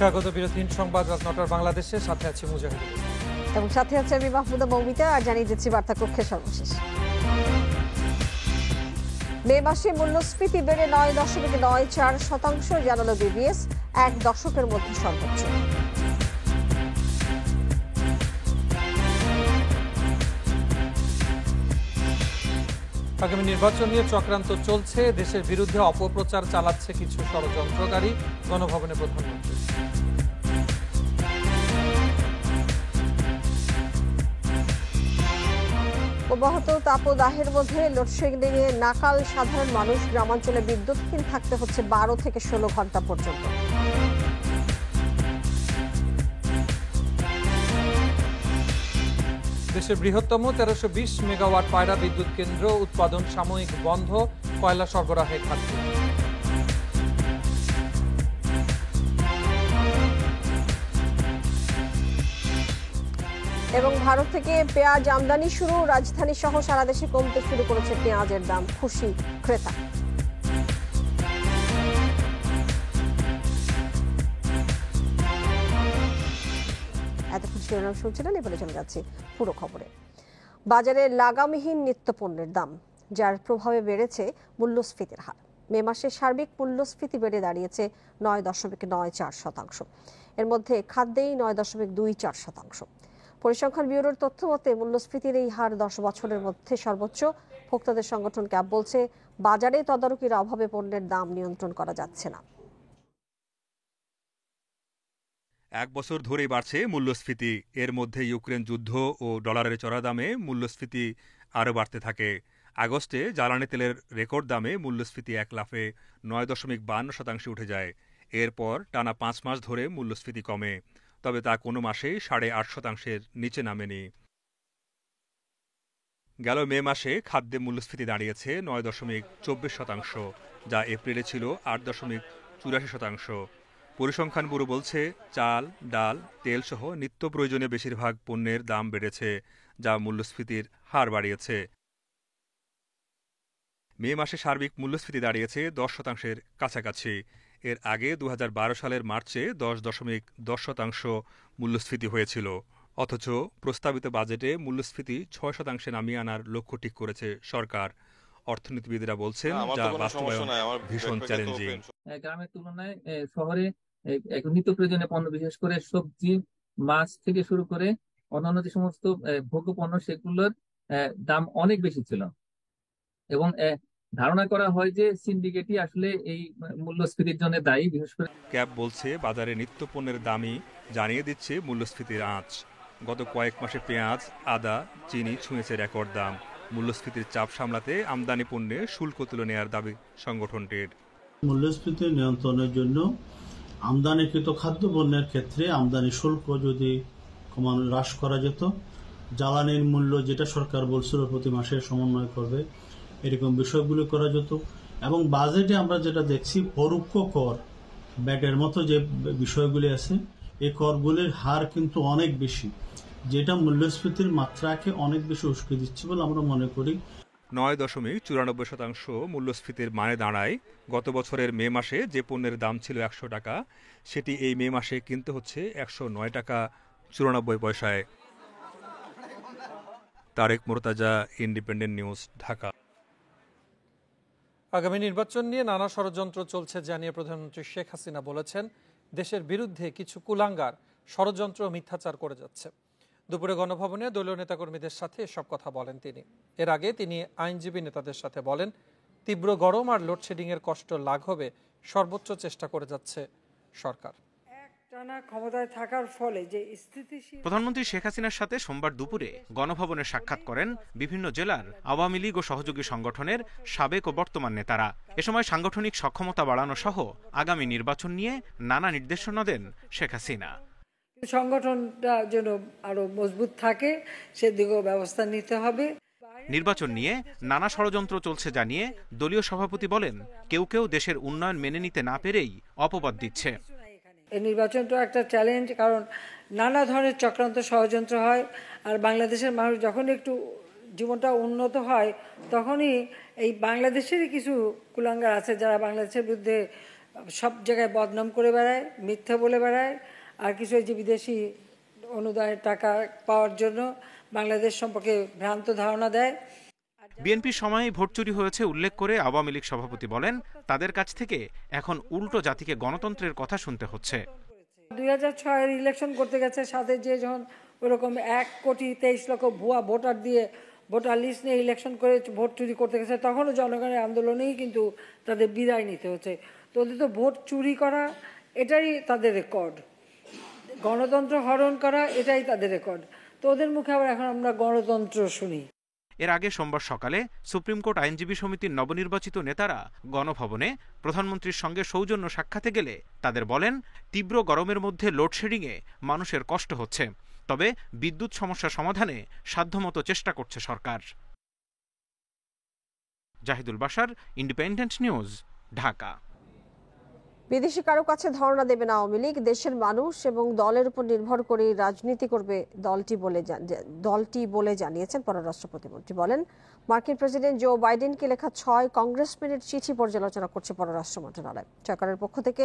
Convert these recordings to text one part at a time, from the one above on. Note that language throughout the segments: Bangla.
স্বাগত বিরতিহীন সংবাদ রাত ৯টার বাংলাদেশে, সাথে আছে মুজাহিদ এবং সাথে আছে আমি মাহমুদা মৌমিতা। আর জানিয়ে দিচ্ছি বার্তা কক্ষের সর্বশেষ। মে মাসে মূল্যস্ফীতি বেড়ে ৯.৯৪% জানালো বিবিএস, এক দশকের মধ্যে সর্বোচ্চ। আগামী নির্বাচন নিয়ে চক্রান্ত চলছে, দেশের বিরুদ্ধে অপপ্রচার চালাচ্ছে কিছু ষড়যন্ত্রকারী, গণভবনে প্রধানমন্ত্রী। অব্যাহত তাপদাহের মধ্যে লোডশেডিং এ নাকাল সাধারণ মানুষ, গ্রামাঞ্চলে বিদ্যুৎহীন থাকতে হচ্ছে ১২ থেকে ১৬ ঘন্টা পর্যন্ত। দেশের বৃহত্তম ১৩২০ মেগাওয়াট পায়রা বিদ্যুৎ কেন্দ্র উৎপাদন সাময়িক বন্ধ, কয়লা সরবরাহে ঘাটতি। এবং ভারত থেকে পেঁয়াজ আমদানি শুরু, রাজধানী সহ সারা দেশে কমতে শুরু করেছে পেঁয়াজের দাম, খুশি ক্রেতা। এতক্ষণ শিরোনাম শুনছিলেন, এবারে চলে যাচ্ছি পুরো খবরে। বাজারে লাগামহীন নিত্যপণ্যের দাম, যার প্রভাবে বেড়েছে মূল্যস্ফীতির হার। মে মাসে সার্বিক মূল্যস্ফীতি বেড়ে দাঁড়িয়েছে ৯.৯৪%। এর মধ্যে খাদ্যেই ৯.২৪%। পরিসংখ্যান ব্যুরোর তথ্য মতে মূল্যস্ফীতির এই হার ১০ বছরের মধ্যে সর্বোচ্চ। ভোক্তাদের সংগঠন ক্যাব বলছে, বাজারে তদারকির অভাবে পণ্যের দাম নিয়ন্ত্রণ করা যাচ্ছে না। এক বছর ধরেই বাড়ছে মূল্যস্ফীতি। এর মধ্যে ইউক্রেন যুদ্ধ ও ডলারের চড়া দামে মূল্যস্ফীতি আরও বাড়তে থাকে। আগস্টে জ্বালানি তেলের রেকর্ড দামে মূল্যস্ফীতি এক লাফে ৯.৫২% উঠে যায়। এরপর টানা ৫ মাস ধরে মূল্যস্ফীতি কমে, তবে তা কোনো মাসেই ৮.৫%-এর নিচে নামেনি। গেল মে মাসে খাদ্যে মূল্যস্ফীতি দাঁড়িয়েছে ৯.২৪%, যা এপ্রিলে ছিল ৮.৮৪%। পরিসংখ্যান ব্যুরো বলছে, চাল, ডাল, তেলসহ নিত্য প্রয়োজনীয় বেশিরভাগ পণ্যের দাম বেড়েছে, যা মূল্যস্ফীতির হার বাড়িয়েছে। মে মাসে সার্বিক মূল্যস্ফীতি দাঁড়িয়েছে ১০%-এর কাছাকাছি। এর আগে ২০১২ সালের মার্চে ১০.১০% মূল্যস্ফীতি হয়েছিল। অথচ প্রস্তাবিত বাজেটে মূল্যস্ফীতি ৬% নামিয়ে আনার লক্ষ্য ঠিক করেছে সরকার। অর্থনীতিবিদরা বলছেন, যা বাস্তবায়ন ভীষণ চ্যালেঞ্জিং। গ্রামের তুলনায় শহরে নিত্য প্রয়োজনীয় পণ্য, বিশেষ করে সবজি, মাছ থেকে শুরু করে অন্যান্য যে সমস্ত ভোগ্য পণ্য, সেগুলোর দাম অনেক বেশি ছিল। এবং ধারণা করা হয় যে সিন্ডিকেটই আসলে এই মূল্যস্ফীতির জন্য দায়ী। বিশেষ করে ক্যাব বলছে, বাজারে নিত্য পণ্যের দামই জানিয়ে দিচ্ছে মূল্যস্ফীতির আঁচ। গত কয়েক মাসে পেঁয়াজ, আদা, চিনি ছুঁয়েছে রেকর্ড দাম। মূল্যস্ফীতির চাপ সামলাতে আমদানি পণ্যে শুল্ক তুলে নেওয়ার দাবি সংগঠনটির। মূল্যস্ফীতি নিয়ন্ত্রণের জন্য আমদানিকৃত খাদ্যপণ্যের ক্ষেত্রে আমদানি শুল্ক যদি হ্রাস করা যেত, জ্বালানির মূল্য যেটা সরকার বলছিল প্রতি মাসে সমন্বয় করবে, এরকম বিষয়গুলো করা যেত। এবং বাজেটে আমরা যেটা দেখছি, পরোক্ষ কর, ব্যাটের মতো যে বিষয়গুলি আছে, এই করগুলির হার কিন্তু অনেক বেশি, যেটা মূল্যস্ফীতির মাত্রাকে অনেক বেশি উস্কে দিচ্ছে বলে আমরা মনে করি। ৯.৯৪% মূল্যস্ফীতির মানে দাঁড়ায় গত বছরের মে মাসে যে পণ্যের দাম ছিল ১০০ টাকা, সেটি এই মে মাসে কিনতে হচ্ছে ১০৯ টাকা ৯৪ পয়সায়। Tarek Mortaza, independent news, Dhaka. আগামী নির্বাচন নিয়ে নানা ষড়যন্ত্র চলছে জানিয়ে প্রধানমন্ত্রী শেখ হাসিনা বলেছেন, দেশের বিরুদ্ধে কিছু কুলাঙ্গার ষড়যন্ত্র মিথ্যাচার করে যাচ্ছে। দুপুরে গণভবনে দলীয় নেতাকর্মীদের সাথে এসব কথা বলেন তিনি। এর আগে তিনি আইনজীবী নেতাদের সাথে বলেন, তীব্র গরম আর লোডশেডিং এর কষ্ট লাঘবে সর্বোচ্চ চেষ্টা করে যাচ্ছে সরকার। ক্ষমতায় থাকার ফলে যে প্রধানমন্ত্রী শেখ হাসিনার সাথে সোমবার দুপুরে গণভবনে সাক্ষাৎ করেন বিভিন্ন জেলার আওয়ামী লীগ ও সহযোগী সংগঠনের সাবেক ও বর্তমান নেতারা। এ সময় সাংগঠনিক সক্ষমতা বাড়ানো সহ আগামী নির্বাচন নিয়ে নানা নির্দেশনা দেন শেখ হাসিনা। সংগঠনটা যেন আরো মজবুত থাকে, সেদিকেও ব্যবস্থা নিতে হবে। নির্বাচন নিয়ে নানা ষড়যন্ত্র চলছে জানিয়ে দলীয় সভাপতি বলেন, কেউ কেউ দেশের উন্নয়ন মেনে নিতে না পেরেই অপবাদ দিচ্ছে। এই নির্বাচনটা একটা চ্যালেঞ্জ, কারণ নানা ধরনের চক্রান্ত ষড়যন্ত্র হয়। আর বাংলাদেশের মানুষ যখন একটু জীবনটা উন্নত হয়, তখনই এই বাংলাদেশেরই কিছু কুলাঙ্গার আছে যারা বাংলাদেশের বিরুদ্ধে সব জায়গায় বদনাম করে বেড়ায়, মিথ্যা বলে বেড়ায়, আর কিছু যে বিদেশি অনুদানের টাকা পাওয়ার জন্য বাংলাদেশ সম্পর্কে ভ্রান্ত ধারণা দেয়। বিএনপির সময়ে ভোট চুরি হয়েছে উল্লেখ করে আওয়ামী লীগ সভাপতি বলেন, তাদের কাছ থেকে এখন উল্টো জাতিকে গণতন্ত্রের কথা শুনতে হচ্ছে। 2006-এর ইলেকশন করতে গেছে, সাথে যে যখন ওরকম 1,23,00,000 ভুয়া ভোটার দিয়ে ভোটার লিস্ট নিয়ে ইলেকশন করে ভোট চুরি করতে গেছে, তখনও জনগণের আন্দোলনেই কিন্তু তাদের বিদায় নিতে হচ্ছে। তো ওদের তো ভোট চুরি করা এটাই তাদের রেকর্ড, গণতন্ত্র হরণ করা এটাই তাদের রেকর্ড। তো ওদের মুখে আবার এখন আমরা গণতন্ত্র শুনি। এর আগে সোমবার সকালে সুপ্রিম কোর্ট আইনজীবী সমিতির নবনির্বাচিত নেতারা গণভবনে প্রধানমন্ত্রীর সঙ্গে সৌজন্য সাক্ষাতে গেলে তাদের বলেন, তীব্র গরমের মধ্যে লোডশেডিংয়ে মানুষের কষ্ট হচ্ছে, তবে বিদ্যুৎ সমস্যা সমাধানে সাধ্যমতো চেষ্টা করছে সরকার। Zahidul Bashar, Independent news, Dhaka. বিদেশি কারো কাছে ধর্ণা দেবে না আওয়ামী লীগ, দেশের মানুষ এবং দলের উপর নির্ভর করে রাজনীতি করবে দলটি বলে জানিয়েছেন পররাষ্ট্র প্রতিমন্ত্রী। বলেন, মার্কিন প্রেসিডেন্ট জো বাইডেনকে লেখা 6 কংগ্রেসম্যানের চিঠি পর্যালোচনা করছে পররাষ্ট্র মন্ত্রণালয়। সরকারের পক্ষ থেকে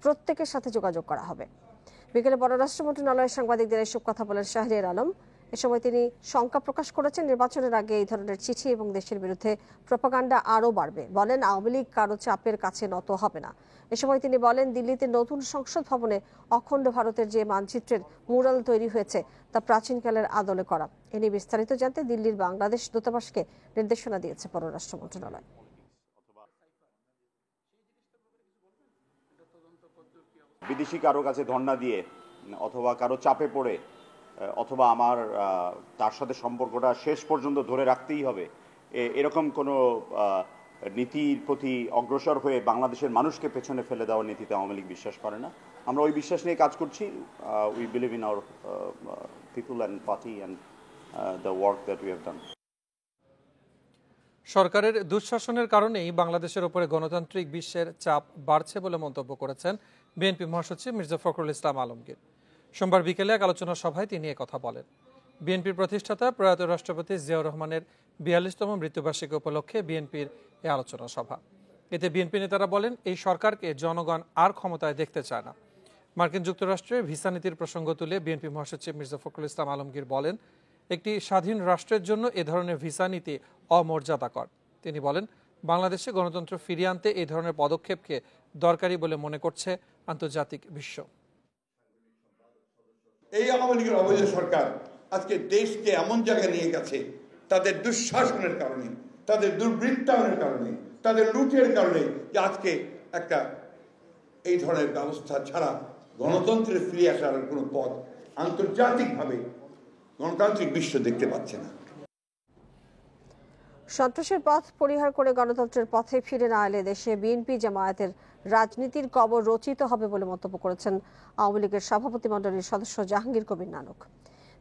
প্রত্যেকের সাথে যোগাযোগ করা হবে। বিকেলে পররাষ্ট্র মন্ত্রণালয়ের সাংবাদিকদের এসব কথা বলেন শাহরিয়ার আলম। এ সময় তিনি শঙ্কা প্রকাশ করেছেন, নির্বাচনের আগে এই ধরনের চিঠি এবং দেশের বিরুদ্ধে প্রপাগান্ডা আরও বাড়বে। বলেন, আওয়ামী লীগ কারো চাপের কাছে নত হবে না। এ সময় তিনি বলেন, দিল্লিতে নতুন সংসদ ভবনে অখণ্ড ভারতের যে মানচিত্রের মুরাল তৈরি হয়েছে তা প্রাচীনকালের আদলে করা। এ নিয়ে বিস্তারিত জানতে দিল্লির বাংলাদেশ দূতাবাসকে নির্দেশনা দিয়েছে পররাষ্ট্র মন্ত্রণালয়। বিদেশি কারো কাছে ধর্ণা দিয়ে অথবা কারো চাপে পড়ে অথবা আমার তার সাথে সম্পর্কটা শেষ পর্যন্ত ধরে রাখতেই হবে, এরকম কোনো নীতির প্রতি অগ্রসর হয়ে বাংলাদেশের মানুষকে পেছনে ফেলে দেওয়ার নীতিতে আওয়ামী লীগ বিশ্বাস করে না। আমরা ওই বিশ্বাস নিয়ে কাজ করছি। We believe in our people and party and the work that we have done. সরকারের দুঃশাসনের কারণেই বাংলাদেশের উপরে গণতান্ত্রিক বিশ্বের চাপ বাড়ছে বলে মন্তব্য করেছেন বিএনপি মহাসচিব মির্জা ফখরুল ইসলাম আলমগীর। সোমবার বিকেলে এক আলোচনা সভায় তিনি কথা বলেন। বিএনপির প্রতিষ্ঠাতা প্রয়াত রাষ্ট্রপতি জিয়াউর রহমানের 42তম মৃত্যুবার্ষিকী উপলক্ষে বিএনপির এই আলোচনা সভা। এতে বিএনপি নেতারা বলেন, এই সরকারকে জনগণ আর ক্ষমতায় দেখতে চায় না। মার্কিন যুক্তরাষ্ট্রের ভিসা নীতির প্রসঙ্গ তুলে বিএনপি মহাসচিব মির্জা ফখরুল ইসলাম আলমগীর বলেন, একটি স্বাধীন রাষ্ট্রের জন্য এ ধরনের ভিসা নীতি অমর্যাদাকর। তিনি বলেন, বাংলাদেশে গণতন্ত্র ফিরিয়ে আনতে এই ধরনের পদক্ষেপকে দরকারি বলে মনে করছে আন্তর্জাতিক বিশ্ব। এই আওয়ামী লীগের অবৈধ সরকার আজকে দেশকে এমন জায়গায় নিয়ে গেছে, তাদের দুঃশাসনের কারণে, তাদের দুর্বৃত্তায়নের কারণে, তাদের লুটের কারণে, যে আজকে একটা এই ধরনের ব্যবস্থা ছাড়া গণতন্ত্রের ফিরে আসার কোনো পথ আন্তর্জাতিকভাবে গণতান্ত্রিক বিশ্ব দেখতে পাচ্ছে না। সন্ত্রাসের পথ পরিহার করে গণতন্ত্রের পথে ফিরে না এলে দেশে বিএনপি জামায়াতের রাজনীতির কবর রচিত হবে বলে মন্তব্য করেছেন আওয়ামী লীগের সভাপতিমণ্ডলীর সদস্য জাহাঙ্গীর কবির নানক।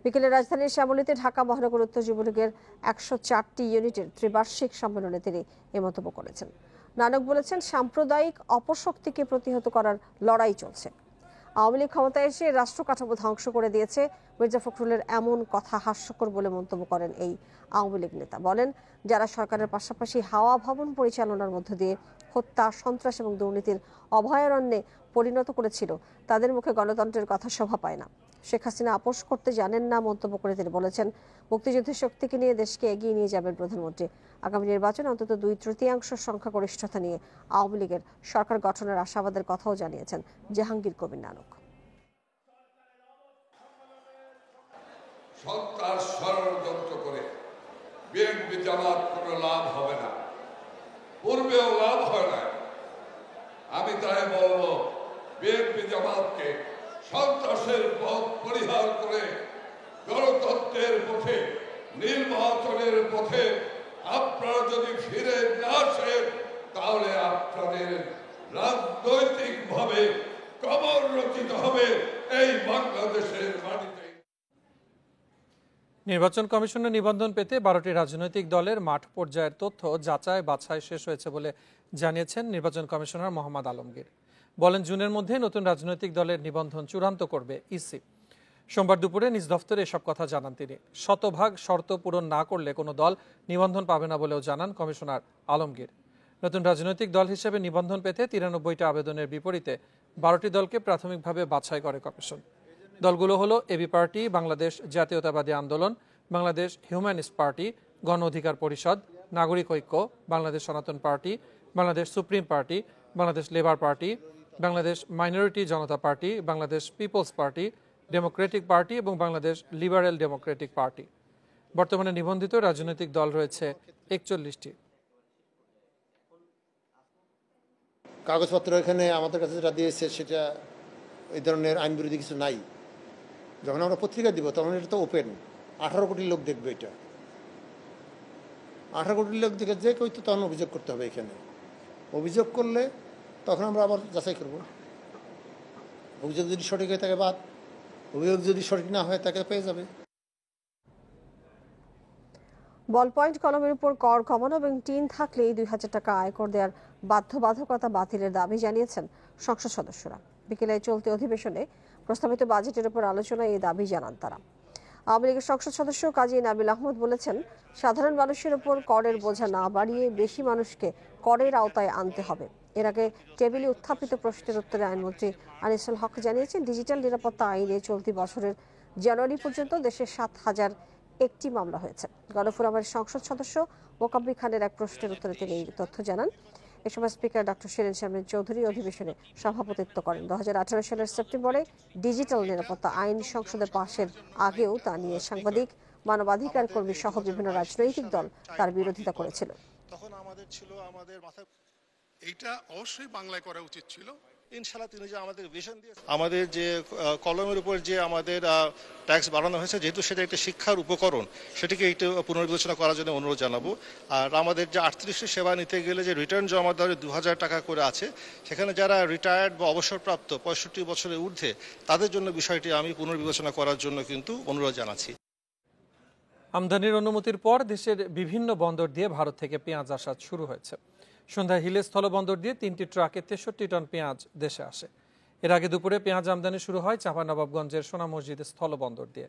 বিকেলে রাজধানীর শ্যামলীতে ঢাকা মহানগর উত্তর যুবলীগের 104টি ইউনিটের ত্রিবার্ষিক সম্মেলনে তিনি এ মন্তব্য করেছেন। নানক বলেছেন, সাম্প্রদায়িক অপশক্তিকে প্রতিহত করার লড়াই চলছে। আওয়ামী লীগ ক্ষমতায় এসে রাষ্ট্র কাঠামো ধ্বংস করে দিয়েছে। মির্জা ফখরুলের এমন কথা হাস্যকর বলে মন্তব্য করেন এই আওয়ামী লীগ নেতা। বলেন, যারা সরকারের পাশাপাশি হাওয়া ভবন পরিচালনার মধ্য দিয়ে হত্যা, সন্ত্রাস এবং দুর্নীতির অভয়ারণ্যে পরিণত করেছিল, তাদের মুখে গণতন্ত্রের কথা শোভা পায় না। শেখ হাসিনা আপোষ করতে জানেন না মন্তব্য করে তিনি বলেছেন, মুক্তিযুদ্ধের শক্তিকে নিয়ে দেশকে এগিয়ে নিয়ে যাবেন প্রধানমন্ত্রী। আগামী নির্বাচনে অন্তত 2/3 সংখ্যাগরিষ্ঠতা নিয়ে আওয়ামী লীগের সরকার গঠনের আশাবাদের কথাও জানিয়েছেন জাহাঙ্গীর কবির নানক। সরকার ষড়যন্ত্র করে বিএনপি জামাত কোনো লাভ হবে না, পূর্বেও লাভ হয় না। আমি তাই বলবো, বিএনপি জামাতকে সন্ত্রাসের পথ পরিহার করে গণতন্ত্রের পথে, নির্বাচনের পথে আপনারা যদি ফিরে না আসেন, তাহলে আপনাদের রাজনৈতিকভাবে কবর রচিত হবে এই বাংলাদেশের মাটিতে। নির্বাচন কমিশনের নিবন্ধন পেতে 12টি রাজনৈতিক দলের মাঠ পর্যায়ের তথ্য যাচাই বাছাই শেষ হয়েছে বলে জানিয়েছেন নির্বাচন কমিশনার মোহাম্মদ আলমগীর। বলেন, জুনের মধ্যে নতুন রাজনৈতিক দলের নিবন্ধন চূড়ান্ত করবে ইসি। সোমবার দুপুরে নিজ দফতরে এসব কথা জানান তিনি। শতভাগ শর্ত পূরণ না করলে কোনো দল নিবন্ধন পাবে না বলেও জানান কমিশনার আলমগীর। নতুন রাজনৈতিক দল হিসেবে নিবন্ধন পেতে 93টা আবেদনের বিপরীতে 12টি দলকে প্রাথমিকভাবে বাছাই করে কমিশন। দলগুলো হলো এবি পার্টি, বাংলাদেশ জাতীয়তাবাদী আন্দোলন, বাংলাদেশ হিউম্যানিস্ট পার্টি, গণ অধিকার পরিষদ, নাগরিক Oikya, Bangladesh Sanatan party, Bangladesh supreme party, Bangladesh labour party, Bangladesh minority Janata party, Bangladesh people's party, democratic party এবং বাংলাদেশ লিবারেল ডেমোক্রেটিক পার্টি। বর্তমানে নিবন্ধিত রাজনৈতিক দল রয়েছে 41টি। কাগজপত্র এখানে আমাদের কাছে যেটা দিয়েছে সেটা এই ধরনের আইন বিরোধী কিছু নাই। যখন আমরা পত্রিকা দিব তখন এটা তো ওপেন, 18 কোটি লোক দেখবে। এটা 18 কোটি লোক দেখে যে কেউ তো তখন অভিযোগ করতে হবে। এখানে অভিযোগ করলে তখন আমরা আবার যাচাই করব। অভিযোগ যদি সঠিক হয় তাকে বাদ, অভিযোগ যদি সঠিক না হয় তাকে পেয়ে যাবে। বল পয়েন্ট কলমের উপর কর কমানো এবং টিন থাকলেই 2000 টাকা আয়কর দেওয়ার বাধ্যবাধকতা বাতিলের দাবি জানিয়েছেন সংসদ সদস্যরা। বিকেলে চলতি অধিবেশনে প্রস্তাবিত বাজেটের উপর আলোচনায় এই দাবি জানান তারা। আওয়ামী লীগের সংসদ সদস্য কাজী নাবিল আহমদ বলেছেন, সাধারণ মানুষের উপর করের বোঝা না বাড়িয়ে বেশি মানুষকে করের আওতায় আনতে হবে। এর আগে টেবিলে উত্থাপিত প্রশ্নের উত্তরে আইনমন্ত্রী আনিসুল হক জানিয়েছেন, ডিজিটাল নিরাপত্তা আইনে চলতি বছরের জানুয়ারি পর্যন্ত দেশে 7001টি মামলা হয়েছে। গণফোরামের সংসদ সদস্য মোকাব্বি খানের এক প্রশ্নের উত্তরে তিনি এই তথ্য জানান। এ সময় স্পিকার ডক্টর শিরিন শারমিন চৌধুরী অধিবেশনে সভাপতিত্ব করেন। 2018 সালের সেপ্টেম্বরে ডিজিটাল নিরাপত্তা আইন সংসদে পাশের আগেও তা নিয়ে সাংবাদিক, মানবাধিকার কর্মী সহ বিভিন্ন রাজনৈতিক দল তার বিরোধিতা করেছিল। তখন আমাদের ছিল আমাদের মাথায় এইটা অবশ্যই বাংলায় করা উচিত ছিল। ইনশাআল্লাহ তিনি যে আমাদের ভিশন দিয়েছেন, আমাদের যে কলমের উপর যে আমাদের ট্যাক্স বাড়ানো হয়েছে, যেহেতু সেটা একটা শিক্ষার উপকরণ, সেটিকে একটু পুনর্বিবেচনা করার জন্য অনুরোধ জানাবো। আর আমাদের যে 38টি সেবা নিতে গেলে যে রিটার্ন জমা দেওয়ার 2000 টাকা করে আছে, সেখানে যারা রিটায়ার্ড বা অবসরপ্রাপ্ত 65 বছরের ঊর্ধ্বে, তাদের জন্য বিষয়টি আমি পুনর্বিবেচনা করার জন্য কিন্তু অনুরোধ জানাচ্ছি। আমদানির অনুমতির পর দেশের বিভিন্ন বন্দর দিয়ে ভারত থেকে পেঁয়াজ আসা শুরু হয়েছে। সন্ধ্যায় হিলে স্থলবন্দর দিয়ে 3টি ট্রাকে 63 টন পেঁয়াজ দেশে আসে। এর আগে দুপুরে পেঁয়াজ আমদানি শুরু হয় চাঁপাইনবাবগঞ্জের সোনা মসজিদ স্থলবন্দর দিয়ে।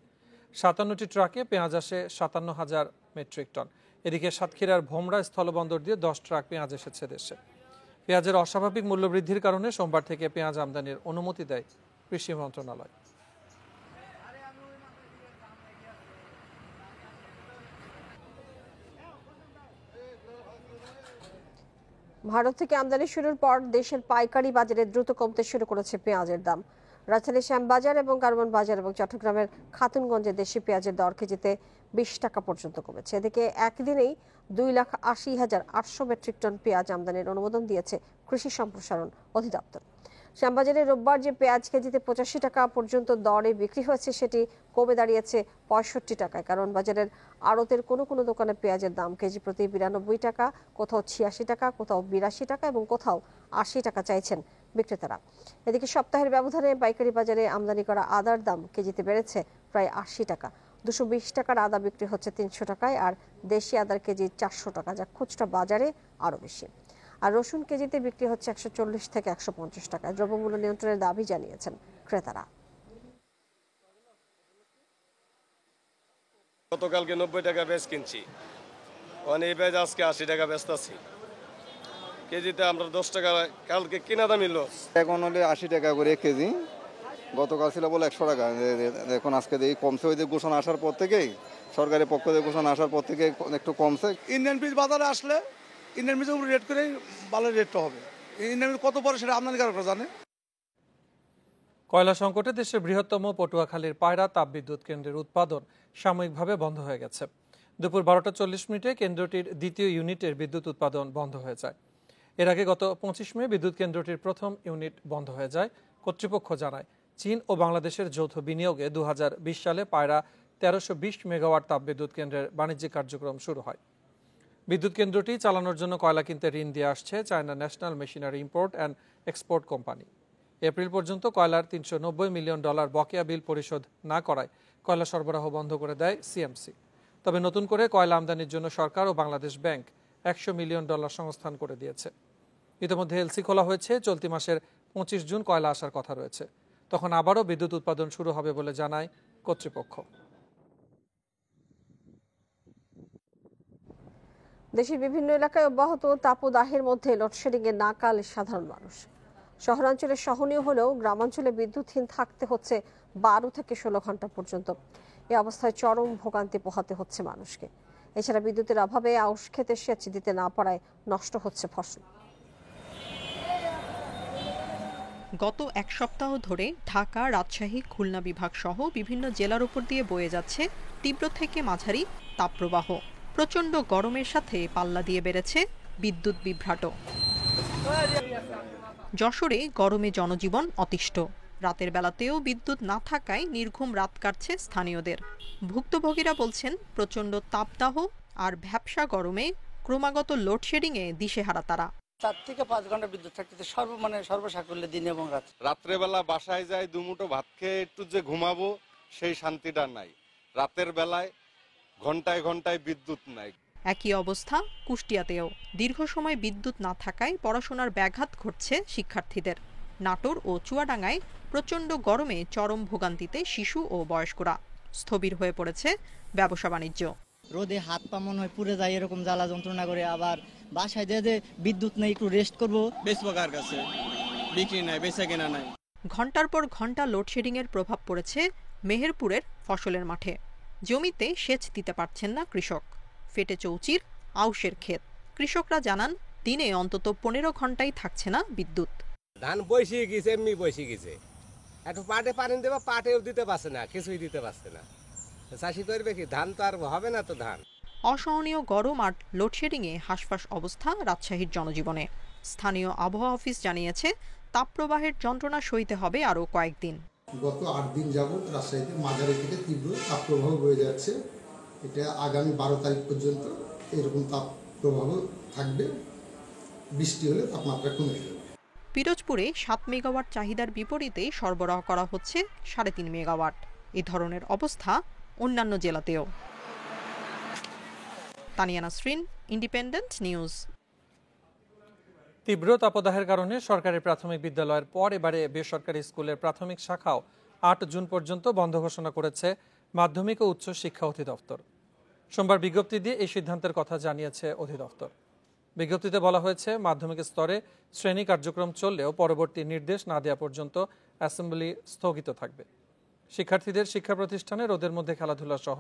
57টি ট্রাকে পেঁয়াজ আসে 57,000 মেট্রিক টন। এদিকে সাতক্ষীরার ভোমরা স্থলবন্দর দিয়ে 10 ট্রাক পেঁয়াজ এসেছে দেশে। পেঁয়াজের অস্বাভাবিক মূল্যবৃদ্ধির কারণে সোমবার থেকে পেঁয়াজ আমদানির অনুমতি দেয় কৃষি মন্ত্রণালয়। ভারত থেকে আমদানি শুরুর পর দেশের পাইকারি বাজারে দ্রুত কমতে শুরু করেছে পেঁয়াজের দাম। রাজধানীর শ্যামবাজার এবং কারওয়ান বাজার এবং চট্টগ্রামের খাতুনগঞ্জে দেশি পেঁয়াজের দর কেজিতে 20 টাকা পর্যন্ত কমেছে। এদিকে একদিনেই 2,80,800 মেট্রিক টন পেঁয়াজ আমদানির অনুমোদন দিয়েছে কৃষি সম্প্রসারণ অধিদপ্তর। শ্যামবাজারে রোববার যে পেঁয়াজ কেজিতে 85 টাকা পর্যন্ত দরে বিক্রি হয়েছে, সেটি কমে দাঁড়িয়েছে 65 টাকায়। কারণ বাজারের আড়তের কোনো কোনো দোকানে পেঁয়াজের দাম কেজি প্রতি 92 টাকা, কোথাও 86 টাকা, কোথাও 82 টাকা এবং কোথাও 80 টাকা চাইছেন বিক্রেতারা। এদিকে সপ্তাহের ব্যবধানে পাইকারি বাজারে আমদানি করা আদার দাম কেজিতে বেড়েছে প্রায় 80 টাকা। 220 টাকার আদা বিক্রি হচ্ছে 300 টাকায়, আর দেশি আদার কেজি 400 টাকা, যা খুচরা বাজারে আরও বেশি। আর রসুন কেজিতে বিক্রি হচ্ছে 140 থেকে 150 টাকায়। দ্রব্যমূল্য নিয়ন্ত্রণের দাবি জানিয়েছেন ক্রেতারা। গতকালকে 90 টাকা বেচ কিনছি, এই বেচ আজকে 80 টাকা বেচতেছি। কেজিতে আমরা 10 টাকা কালকে কিনা দাম নিল, এখন হলে 80 টাকা করে কেজি। গতকাল ছিল বলে 100 টাকা, এখন আজকে দেখি কমছে। ওই যে ঘোষণা আসার পর থেকেই, সরকারের পক্ষ থেকে ঘোষণা আসার পর থেকে একটু কমছে। ইন্ডিয়ান পিস বাজারে আসলে ইন্ডিয়ান পিসের উপরে রেট করেই ভালো রেটটা হবে। ইন্ডিয়ান পিস কত পরে সেটা আমদানিকারকরা জানে। কয়লা সংকটে দেশের বৃহত্তম পটুয়াখালীর পায়রা তাপবিদ্যুৎ কেন্দ্রের উৎপাদন সাময়িকভাবে বন্ধ হয়ে গেছে। দুপুর 12:40 কেন্দ্রটির দ্বিতীয় ইউনিটের বিদ্যুৎ উৎপাদন বন্ধ হয়ে যায়। এর আগে গত 25 মে বিদ্যুৎ কেন্দ্রটির প্রথম ইউনিট বন্ধ হয়ে যায়। কর্তৃপক্ষ জানায়, চীন ও বাংলাদেশের যৌথ বিনিয়োগে 2020 সালে পায়রা 1320 মেগাওয়াট তাপবিদ্যুৎ কেন্দ্রের বাণিজ্যিক কার্যক্রম শুরু হয়। বিদ্যুৎ কেন্দ্রটি চালানোর জন্য কয়লা কিনতে ঋণ দিয়ে আসছে China national machinery import and export company. April পর্যন্ত কয়লার $390 মিলিয়ন বকেয়া বিল পরিশোধ না করায় কয়লা সরবরাহ বন্ধ করে দেয় সিএমসি। তবে নতুন করে কয়লা আমদানির জন্য সরকার ও বাংলাদেশ ব্যাংক $100 মিলিয়ন সংস্থান করে দিয়েছে। ইতিমধ্যে এলসি খোলা হয়েছে। চলতি মাসের 25 জুন কয়লা আসার কথা রয়েছে। তখন আবারও বিদ্যুৎ উৎপাদন শুরু হবে বলে জানায় কর্তৃপক্ষ। দেশের বিভিন্ন এলাকায় অব্যাহত তাপদাহের মধ্যে লোডশেডিংয়ে নাকাল সাধারণ মানুষ। শহরাঞ্চলে সহনীয় হলেও গ্রামাঞ্চলে বিদ্যুৎহীন থাকতে হচ্ছে 12 থেকে 16 ঘন্টা পর্যন্ত। এ অবস্থায় চরম ভোগান্তি পোহাতে হচ্ছে মানুষকে। এছাড়া বিদ্যুতের অভাবে আউশ খেতে সেচ দিতে না পারায় নষ্ট হচ্ছে ফসল। গত এক সপ্তাহ ধরে ঢাকা, রাজশাহী, খুলনা বিভাগ সহ বিভিন্ন জেলার উপর দিয়ে বয়ে যাচ্ছে তীব্র থেকে মাঝারি তাপপ্রবাহ। প্রচণ্ড গরমের সাথে পাল্লা দিয়ে বেড়েছে বিদ্যুৎ বিভ্রাট। যশোরে গরমে জনজীবন অতিষ্ঠ। রাতের বেলাতেও বিদ্যুৎ না থাকায় নির্ঘুম রাত কাটছে স্থানীয়দের। ভুক্তভোগীরা বলছেন প্রচণ্ড তাপদাহ আর ভ্যাপসা গরমে ক্রমাগত লোডশেডিংয়ে দিশেহারা তারা। 4 থেকে 5 ঘন্টা বিদ্যুৎ থাকতে সর্বসাকুল্যে দিন এবং রাত। রাত্রেবেলা বাসায় যাই দুমুঠো ভাত খেয়ে একটু যে ঘুমাবো সেই শান্তিটা নাই। রাতের বেলায় ঘন্টায় ঘন্টায় বিদ্যুৎ নাই। একই অবস্থা কুষ্টিয়াতেও। দীর্ঘ সময় বিদ্যুৎ না থাকায় পড়াশোনার ব্যাঘাত ঘটছে শিক্ষার্থীদের। নাটোর ও চুয়াডাঙ্গায় প্রচণ্ড গরমে চরম ভোগান্তিতে শিশু ও বয়স্করা। স্থবির হয়ে পড়েছে ব্যবসা বাণিজ্য। রোদে হাত পা মনে হয় পুড়ে যায়, এরকম জ্বালা যন্ত্রণা করে। আবার বাসায় যে বিদ্যুৎ নেই, একটু রেস্ট করবো, বেচবো কার কাছে, বিক্রি নাই, বেচা কেনা নাই। ঘন্টার পর ঘন্টা লোডশেডিংয়ের প্রভাব পড়েছে মেহেরপুরের ফসলের মাঠে। জমিতে সেচ দিতে পারছেন না কৃষক। ফেটে চৌচির আউশের ক্ষেত। কৃষকরা জানান দিনে অন্তত 15 ঘন্টাই থাকছে না বিদ্যুৎ। ধান বসিয়ে গেছে, এমনি বসিয়ে গেছে। একটু পাটে পানি দেবা, পাটেও দিতে পারছে না, কিছুই দিতে পারছে না। চাষি করবে কি? ধান তো আর হবে না তো ধান। অসহনীয় গরম আর লোডশেডিংয়ে হাঁসফাঁস অবস্থা রাজশাহীর জনজীবনে। স্থানীয় আবহাওয়া অফিস জানিয়েছে তাপপ্রবাহের যন্ত্রণা সইতে হবে আরও কয়েকদিন। গত 8 দিন যাবৎ রাজশাহীতে মাঝারি থেকে তীব্র তাপপ্রবাহ বয়ে যাচ্ছে। এটা আগামী 12 তারিখ পর্যন্ত এরকম তাপপ্রবাহ থাকবে। বৃষ্টি হলে তাপমাত্রা কমে যাবে। পিরোজপুরে 7 মেগাওয়াট চাহিদার বিপরীতে সরবরাহ করা হচ্ছে 3.5 মেগাওয়াট। এ ধরনের অবস্থা অন্যান্য জেলাতেও। Tania Nasrin, independent news. তীব্র তাপদাহের কারণে সরকারি প্রাথমিক বিদ্যালয়ের পর এবারে বেসরকারি স্কুলের প্রাথমিক শাখাও 8 জুন পর্যন্ত বন্ধ ঘোষণা করেছে মাধ্যমিক ও উচ্চ শিক্ষা অধিদপ্তর। সোমবার বিজ্ঞপ্তি দিয়ে এই সিদ্ধান্তের কথা জানিয়েছে অধিদপ্তর। বিজ্ঞপ্তিতে বলা হয়েছে মাধ্যমিক স্তরে শ্রেণী কার্যক্রম চললেও পরবর্তী নির্দেশ না দেওয়া পর্যন্ত অ্যাসেম্বলি স্থগিত থাকবে। শিক্ষার্থীদের শিক্ষা প্রতিষ্ঠানে রোদের মধ্যে খেলাধুলা সহ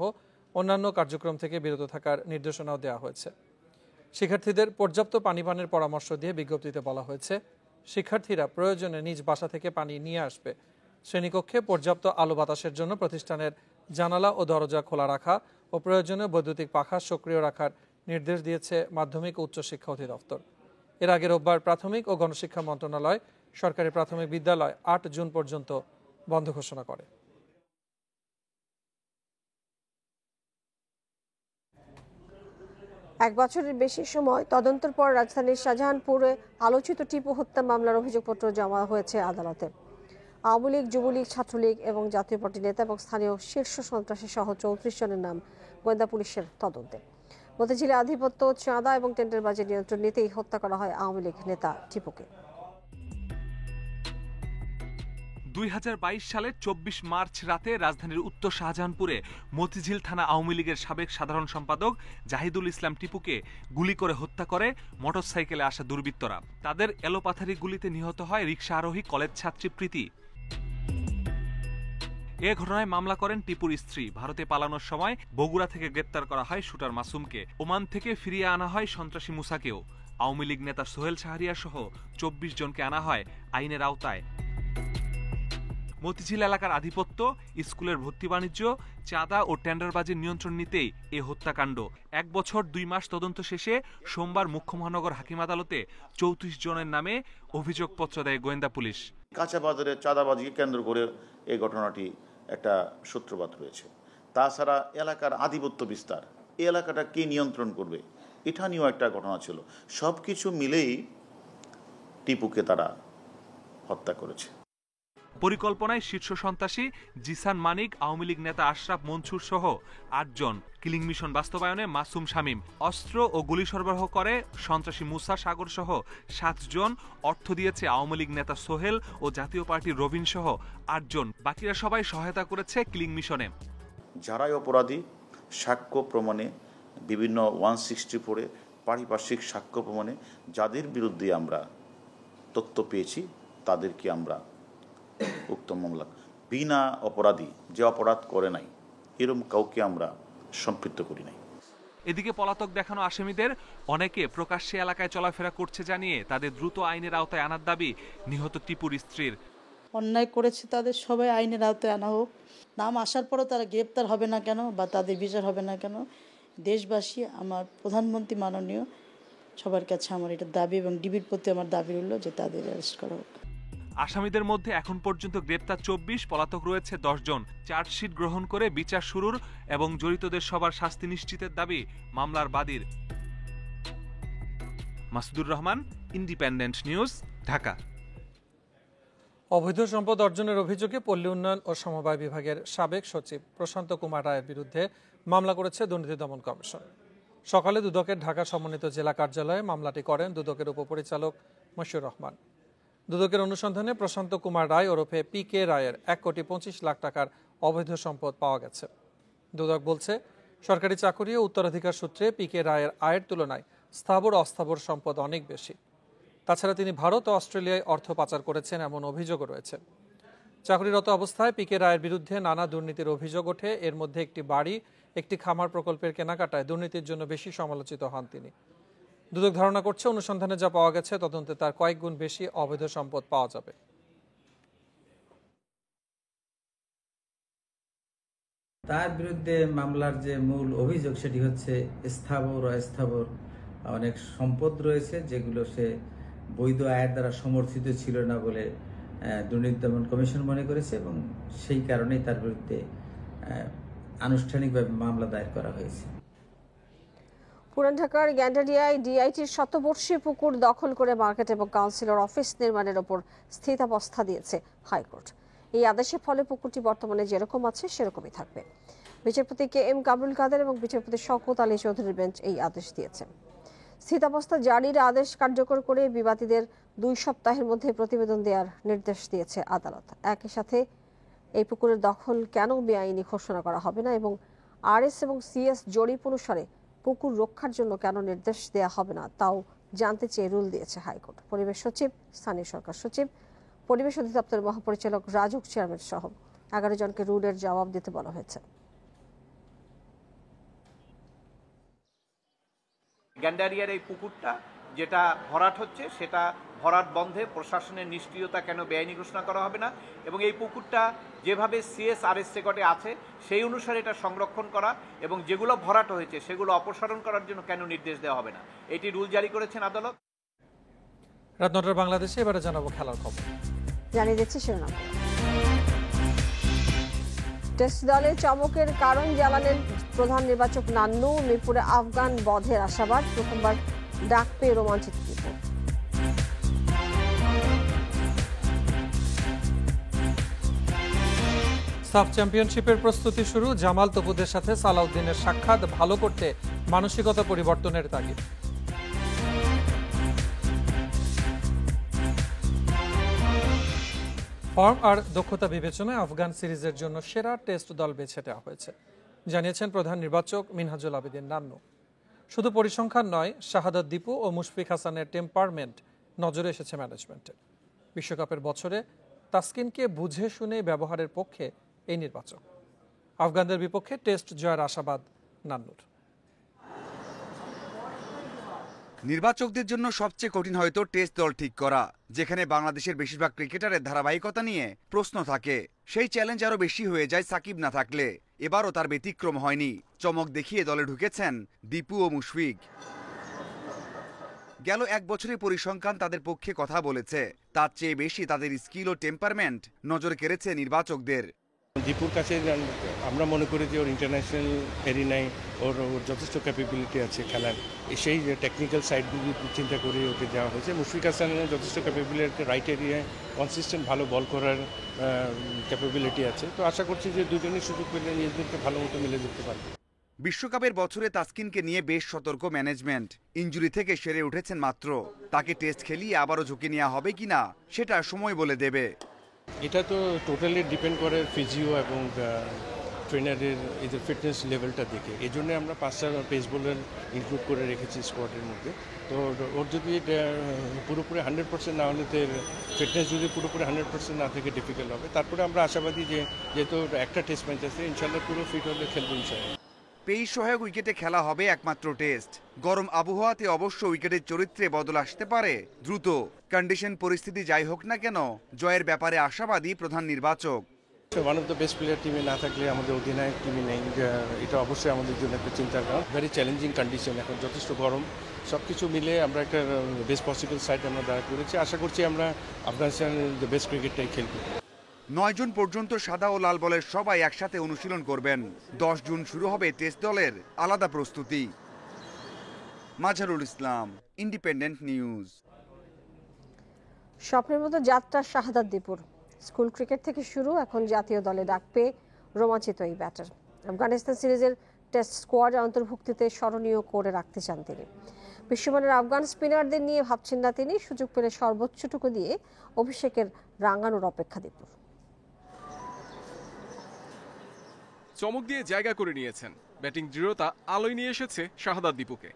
অন্যান্য কার্যক্রম থেকে বিরত থাকার নির্দেশনাও দেওয়া হয়েছে। শিক্ষার্থীদের পর্যাপ্ত পানি পানের পরামর্শ দিয়ে বিজ্ঞপ্তিতে বলা হয়েছে শিক্ষার্থীরা প্রয়োজনে নিজ বাসা থেকে পানি নিয়ে আসবে। শ্রেণীকক্ষে পর্যাপ্ত আলো বাতাসের জন্য প্রতিষ্ঠানের জানালা ও দরজা খোলা রাখা ও প্রয়োজনীয় বৈদ্যুতিক পাখা সক্রিয় রাখার নির্দেশ দিয়েছে মাধ্যমিক ও উচ্চ শিক্ষা অধিদপ্তর। এর আগে রোববার প্রাথমিক ও গণশিক্ষা মন্ত্রণালয় সরকারি প্রাথমিক বিদ্যালয় 8 জুন পর্যন্ত বন্ধ ঘোষণা করে। এক বছরের বেশি সময় তদন্তের পর রাজধানীর শাহজাহানপুরে আলোচিত টিপু হত্যা মামলার অভিযোগপত্র জমা হয়েছে আদালতে। আওয়ামী লীগ, যুবলীগ, ছাত্রলীগ এবং জাতীয় পার্টি নেতা এবং স্থানীয় শীর্ষ সন্ত্রাসী সহ 34 জনের নাম গোয়েন্দা পুলিশের তদন্তে। মতিঝিলে আধিপত্য, চাঁদা এবং টেন্ডারবাজির নিয়ন্ত্রণ নিতেই হত্যা করা হয় আওয়ামী লীগ নেতা টিপুকে। 2022 সালের 24 মার্চ রাতে রাজধানীর উত্তর শাহজাহানপুরে মতিঝিল থানা আওয়ামী লীগের সাবেক সাধারণ সম্পাদক জাহিদুল ইসলাম টিপুকে গুলি করে হত্যা করে মোটরসাইকেলে আসা দুর্বৃত্তরা। তাদের এলোপাথারি গুলিতে নিহত হয় রিকশা আরোহী কলেজ ছাত্রী প্রীতি। এ ঘটনায় মামলা করেন টিপুর স্ত্রী। ভারতে পালানোর সময় বগুড়া থেকে গ্রেপ্তার করা হয় শুটার মাসুমকে। ওমান থেকে ফিরিয়ে আনা হয় সন্ত্রাসী মুসাকেও। আওয়ামী লীগ নেতা সোহেল শাহরিয়ার সহ 24 জনকে আনা হয় আইনের আওতায়। মতিঝিল এলাকার আধিপত্য, স্কুলের ভর্তি বাণিজ্য, চাঁদা ও টেন্ডারবাজির নিয়ন্ত্রণ নিতেই এ হত্যাকাণ্ড। 1 বছর 2 মাস তদন্ত শেষে সোমবার মুখ্য মহানগর হাকিম আদালতে 34 জনের নামে অভিযোগপত্র দেয় গোয়েন্দা পুলিশ। কাঁচা বাজারে চাঁদাবাজিকে কেন্দ্র করে এই ঘটনাটি একটা সূত্রপাত হয়েছে। তাছাড়া এলাকার আধিপত্য বিস্তার, এই এলাকাটা কে নিয়ন্ত্রণ করবে, এটা নিয়েও একটা ঘটনা ছিল। সব কিছু মিলেই টিপুকে তারা হত্যা করেছে। পরিকল্পনায় শীর্ষ সন্ত্রাসী জিসান মানিক, আওয়ামী লীগ নেতা আশরাফ মনসুর সহ 8 জন। কিলিং মিশন বাস্তবায়নে মাসুম শামীম। অস্ত্র ও গুলি সরবরাহ করে সন্ত্রাসী মুসা সাগর সহ 7 জন। অর্থ দিয়েছে আওয়ামী লীগ নেতা সোহেল ও জাতীয় পার্টির রবিন সহ 8 জন। বাকিরা সবাই সহায়তা করেছে কিলিং মিশনে। যারাই অপরাধী সাক্ষ্য প্রমাণে বিভিন্ন 164 পারিপার্শ্বিক সাক্ষ্য প্রমাণে যাদের বিরুদ্ধে আমরা তথ্য পেয়েছি তাদেরকে আমরা উক্ত মামলা বিনা অপরাধী যে অপরাধ করে নাই এরকম কাউকে আমরা সম্পৃক্ত করি নাই। এদিকে পলাতক দেখানো আসামিদের অনেকে প্রকাশ্যে এলাকায় চলাফেরা করছে জানিয়ে তাদের দ্রুত আইনের আওতায় আনার দাবি নিহত টিপুর স্ত্রীর। অন্যায় করেছে তাদের সবাই আইনের আওতায় আনা হোক। নাম আসার পরও তারা গ্রেপ্তার হবে না কেন বা তাদের বিচার হবে না কেন? দেশবাসী, আমার প্রধানমন্ত্রী মাননীয় সবার কাছে আমার এটা দাবি এবং ডিবির প্রতি আমার দাবি হলো যে তাদের অ্যারেস্ট করা হোক। আসামিদের মধ্যে এখন পর্যন্ত গ্রেপ্তার 24, পলাতক রয়েছে 10 জন। চার্জশিট গ্রহণ করে বিচার শুরুর এবং জড়িতদের সবার শাস্তি নিশ্চিতের দাবি মামলার বাদীর। Masudur Rahman, Independent news, Dhaka. অবৈধ সম্পদ অর্জনের অভিযোগে পল্লী উন্নয়ন ও সমবায় বিভাগের সাবেক সচিব প্রশান্ত কুমার রায়ের বিরুদ্ধে মামলা করেছে দুর্নীতি দমন কমিশন। সকালে দুদকের ঢাকা সমন্বিত জেলা কার্যালয়ে মামলাটি করেন দুদকের উপপরিচালক মশিউর রহমান। দুদকের অনুসন্ধানে প্রশান্ত কুমার রায় ওরফে PK রায়ের 1,25,00,000 টাকার অবৈধ সম্পদ পাওয়া গেছে। দুদক বলছে, সরকারি চাকরি ও উত্তরাধিকার সূত্রে PK রায়ের আয়ের তুলনায় স্থাবর অস্থাবর সম্পদ অনেক বেশি। তাছাড়া তিনি ভারত ও অস্ট্রেলিয়ায় অর্থ পাচার করেছেন এমন অভিযোগও রয়েছে। চাকরিরত অবস্থায় PK রায়ের বিরুদ্ধে নানা দুর্নীতির অভিযোগ ওঠে। এর মধ্যে একটি বাড়ি, একটি খামার প্রকল্পের কেনাকাটায় দুর্নীতির জন্য বেশি সমালোচিত হন তিনি। দুদক ধারণা করছে, অনুসন্ধানে যা পাওয়া গেছে তদন্তে তার কয়েক গুণ বেশি অবৈধ সম্পদ পাওয়া যাবে। তার বিরুদ্ধে মামলার যে মূল অভিযোগ সেটি হচ্ছে স্থাবর অস্থাবর অনেক সম্পদ রয়েছে যেগুলো সে বৈধ আয়ের দ্বারা সমর্থিত ছিল না বলে দুর্নীতি দমন কমিশন মনে করেছে এবং সেই কারণেই তার বিরুদ্ধে আনুষ্ঠানিকভাবে মামলা দায়ের করা হয়েছে। পুরান ঢাকার গ্যান্ডারিয়ায় ডিআইটির শতবর্ষী পুকুর দখল করে মার্কেট এবং কাউন্সিলর অফিস নির্মাণের ওপর স্থিতাবস্থা দিয়েছে হাইকোর্ট। এই আদেশের ফলে পুকুরটি বর্তমানে যেরকম আছে সেরকমই থাকবে। বিচারপতি KM কামরুল কাদের এবং বিচারপতি শওকত আলী চৌধুরীর বেঞ্চ এই আদেশ দিয়েছেন। স্থিতাবস্থা জারির আদেশ কার্যকর করে বিবাদীদের 2 সপ্তাহের মধ্যে প্রতিবেদন দেওয়ার নির্দেশ দিয়েছে আদালত। একই সাথে এই পুকুরের দখল কেন বেআইনি ঘোষণা করা হবে না এবং RS এবং CS জরিপ অনুসারে পুকুর রক্ষার জন্য কেন নির্দেশ দেওয়া হবে না তাও জানতে চেয়ে রুল দিয়েছে হাইকোর্ট। পরিবেশ সচিব, স্থানীয় সরকার সচিব, পরিবেশ অধিদপ্তরের মহাপরিচালক রাজুক চেয়ারম্যান সহ 11 জনকে রুলের জবাব দিতে বলা হয়েছে। গ্যান্ডারিয়ার এই পুকুরটা যেটা ভরাট হচ্ছে সেটা ভরাট বন্ধে প্রশাসনের নিষ্ক্রিয়তা কেন বেআইনি ঘোষণা করা হবে না এবং এই পুকুরটা যেভাবে CS RS রেকর্ডে আছে সেই অনুসারে এটা সংরক্ষণ করা এবং যেগুলো ভরাট হয়েছে সেগুলো অপসারণ করার জন্য কেন নির্দেশ দেওয়া হবে না, এটি রুল জারি করেছেন আদালত। রাত 9টার বাংলাদেশে এবারে জানাবো খেলার খবর। জানিয়ে দিচ্ছি শিরোনাম। টেস্ট দলে চমকের কারণ জানালেন প্রধান নির্বাচক নান্নু। মিরপুরে আফগান বধের আশাবাদ, প্রথমবার ডাক পেয়ে রোমাঞ্চিত মিরপুর। সাফ চ্যাম্পিয়নশিপের প্রস্তুতি শুরু। জামাল তপুদের সাথে সালাউদ্দিনের সাক্ষাৎ, ভালো করতে মানসিকতা পরিবর্তনের তাগিদ। ফর্ম আর দক্ষতা বিবেচনায় আফগান সিরিজের জন্য সেরা টেস্ট দল বেছে নেওয়া হয়েছে, জানিয়েছেন প্রধান নির্বাচক মিনহাজুল আবেদিন নান্নু। শুধু পরিসংখ্যান নয়, শাহাদাত দীপু ও মুশফিক হাসানের টেম্পারমেন্ট নজরে এসেছে ম্যানেজমেন্টের। বিশ্বকাপের বছরে তাসকিনকে বুঝে শুনে ব্যবহারের পক্ষে এই নির্বাচক। আফগানদের বিপক্ষে টেস্ট জয়ের আশাবাদ নান্নুর। নির্বাচকদের জন্য সবচেয়ে কঠিন হয়তো টেস্ট দল ঠিক করা, যেখানে বাংলাদেশের বেশিরভাগ ক্রিকেটারের ধারাবাহিকতা নিয়ে প্রশ্ন থাকে। সেই চ্যালেঞ্জ আরও বেশি হয়ে যায় সাকিব না থাকলে। এবারও তার ব্যতিক্রম হয়নি। চমক দেখিয়ে দলে ঢুকেছেন দীপু ও মুশফিক। গেল 1 বছরের পরিসংখ্যান তাদের পক্ষে কথা বলেছে। তার চেয়ে বেশি তাদের স্কিল ও টেম্পারমেন্ট নজর কেড়েছে নির্বাচকদের। দীপুর কাছে আমরা মনে করি যে ওর ইন্টারন্যাশনাল এরিনায় ওর যথেষ্ট ক্যাপাবিলিটি আছে খেলার, সেই টেকনিক্যাল সাইডগুলি চিন্তা করে ওকে দেওয়া হয়েছে। মুশফিক হাসানের যথেষ্ট ক্যাপাবিলিটি, রাইট এরিয়ায় কনসিস্টেন্ট ভালো বল করার ক্যাপাবিলিটি আছে। তো আশা করছি যে দুজনের সুযোগ পেলে নিজেদেরকে ভালো মতো মিলে যেতে পারবে। বিশ্বকাপের বছরে তাসকিনকে নিয়ে বেশ সতর্ক ম্যানেজমেন্ট। ইনজুরি থেকে সেরে উঠেছেন মাত্র। তাকে টেস্ট খেলিয়ে আবারও ঝুঁকি নেওয়া হবে কিনা সেটা সময় বলে দেবে। এটা তো টোটালি ডিপেন্ড করে ফিজিও এবং ট্রেনারের এদের ফিটনেস লেভেলটা দেখে। এই জন্য আমরা 5টা পেস বোলার ইনক্লুড করে রেখেছি স্কোয়াডের মধ্যে। তো ওর যদি পুরোপুরি 100% না হলে ফিটনেস যদি পুরোপুরি 100% না থেকে ডিফিকাল্ট হবে। তারপরে আমরা আশাবাদী যে যেহেতু একটা টেস্ট ম্যাচ আছে, ইনশাল্লাহ পুরো ফিট হলে খেলবে ইনশাল্লাহ। পেস সহায়ক উইকেটে খেলা হবে একমাত্র টেস্ট। গরম আবহাওয়াতে অবশ্য উইকেটের চরিত্রে বদল আসতে পারে দ্রুত। কন্ডিশন পরিস্থিতি যাই হোক না কেন, জয়ের ব্যাপারে আশাবাদী প্রধান নির্বাচক। One of the best player টিমে না থাকলে আমাদের অধিনায়ক টিমে নেই, এটা অবশ্যই আমাদের জন্য একটা চিন্তার কারণ। ভেরি চ্যালেঞ্জিং কন্ডিশন, এখন যথেষ্ট গরম, সব কিছু মিলে আমরা একটা বেস্ট পসিবল সাইড আমরা দাঁড়া করেছি। আশা করছি আমরা আফগানিস্তানের দ্য বেস্ট ক্রিকেটটাই খেলব। 9 জুন পর্যন্ত সাদা ও লাল বলের সবাই একসাথে অনুশীলন করবেন। 10 জুন শুরু হবে টেস্ট দলের আলাদা প্রস্তুতি। মাঝারুল ইসলাম, ইন্ডিপেন্ডেন্ট নিউজ। স্বপ্নের মতো যাত্রা শাহাদাত দীপুর। স্কুল ক্রিকেট থেকে শুরু, এখন জাতীয় দলে ডাক পেয়ে রোমাঞ্চিত এই ব্যাটার। আফগানিস্তান সিরিজের টেস্ট স্কোয়াডে অন্তর্ভুক্তিতে স্মরণীয় করে রাখতে চান তিনি। বিশ্বমানের আফগান স্পিনারদের নিয়ে ভাবছেন না তিনি, সুযোগ পেলে সর্বোচ্চটুকু দিয়ে অভিষেকের রাঙানোর অপেক্ষা দীপুর। চমক দিয়ে জায়গা করে নিয়েছেন, ব্যাটিং দৃঢ়তা আলোয় নিয়ে এসেছে শাহাদাত দীপুকে।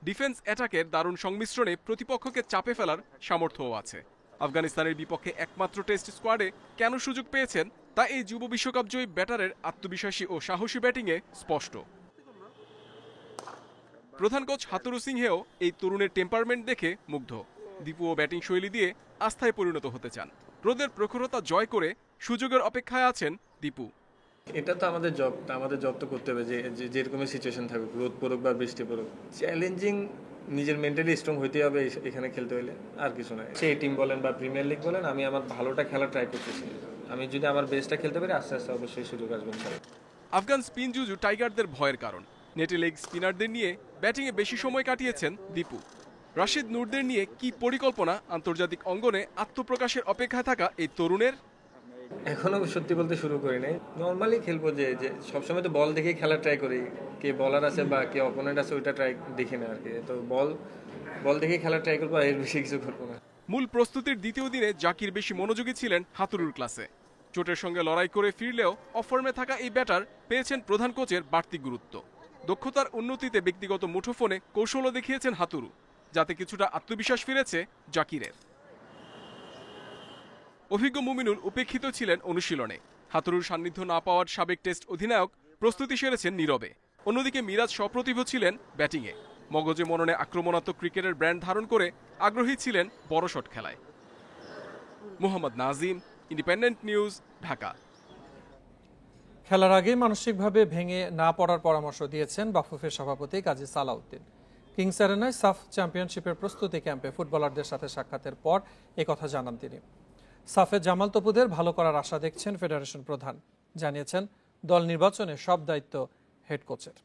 ডিফেন্স অ্যাটাকের দারুণ সংমিশ্রণে প্রতিপক্ষকে চাপে ফেলার সামর্থ্যও আছে। আফগানিস্তানের বিপক্ষে একমাত্র টেস্ট স্কোয়াডে কেন সুযোগ পেয়েছেন তা এই যুব বিশ্বকাপ জয়ী ব্যাটারের আত্মবিশ্বাসী ও সাহসী ব্যাটিংয়ে স্পষ্ট। প্রধান কোচ হাতুরু সিংহেও এই তরুণের টেম্পারমেন্ট দেখে মুগ্ধ। দীপু ও ব্যাটিং শৈলী দিয়ে আস্থায় পরিণত হতে চান। রোদের প্রখরতা জয় করে সুযোগের অপেক্ষায় আছেন দীপু। এটা তো আমাদের জব তো করতে হবে, যে যেরকমের সিচুয়েশন থাকুক, রোদ পড়ুক বা বৃষ্টি পড়ুক, চ্যালেঞ্জিং, নিজের মেন্টালি স্ট্রং হইতে হবে এখানে খেলতে হলে, আর কিছু নয়। সেই টিম বলেন বা প্রিমিয়ার লিগ বলেন, আমি আমার ভালোটা খেলা ট্রাই করতেছি। আমি যদি আমার বেস্টটা খেলতে পারি, আস্তে আস্তে অবশ্যই সুযোগ আসবে। আফগান স্পিন জুজু টাইগারদের ভয়ের কারণ। নেটে লেগ স্পিনারদের নিয়ে ব্যাটিংয়ে বেশি সময় কাটিয়েছেন দীপু। রাশিদ নূরদের নিয়ে কি পরিকল্পনা আন্তর্জাতিক অঙ্গনে আত্মপ্রকাশের অপেক্ষায় থাকা এই তরুণের? এখনো সত্যি বলতে শুরু করি নাই, নর্মালি খেলবো, যে সবসময় তো বল দেখেই খেলা ট্রাই করি। কে বলার আছে বা কে অপোনেন্ট আছে ওইটা ট্রাই দেখি না আর কি। তো বল দেখেই খেলা ট্রাই করবো, এর বেশি কিছু করবো না। মূল প্রস্তুতির দ্বিতীয় দিনে জাকির বেশি মনোযোগী ছিলেন হাতুরুর ক্লাসে। চোটের সঙ্গে লড়াই করে ফিরলেও অফর্মে থাকা এই ব্যাটার পেয়েছেন প্রধান কোচের বাড়তি গুরুত্ব। দক্ষতার উন্নতিতে ব্যক্তিগত মুঠোফোনে কৌশলও দেখিয়েছেন হাতুরু, যাতে কিছুটা আত্মবিশ্বাস ফিরেছে জাকিরের। অভিজ্ঞ মুমিনুল উপেক্ষিত ছিলেন অনুশীলনে। হাতুরুর সান্নিধ্য না পাওয়ার সাবেক টেস্ট অধিনায়ক প্রস্তুতি সেরেছেন নীরবে। অন্যদিকে মিরাজ সপ্রতিভ ছিলেন ব্যাটিংয়ে। মগজে মননে আক্রমণাত্মক ক্রিকেটের ব্র্যান্ড ধারণ করে আগ্রহী ছিলেন বড় শট খেলায়। Mohammad Nazim, independent news, Dhaka. খেলার আগে মানসিকভাবে ভেঙে না পড়ার পরামর্শ দিয়েছেন বাফুফের সভাপতি কাজী সালাউদ্দিন। কিংস অ্যারেনায় সাফ চ্যাম্পিয়নশিপের প্রস্তুতি ক্যাম্পে ফুটবলারদের সাথে সাক্ষাতের পর একথা জানান তিনি। সাফে জামাল তপুদের ভালো করার আশা দেখছেন ফেডারেশন প্রধান। জানিয়েছেন দল নির্বাচনে সব দায়িত্ব হেড কোচের।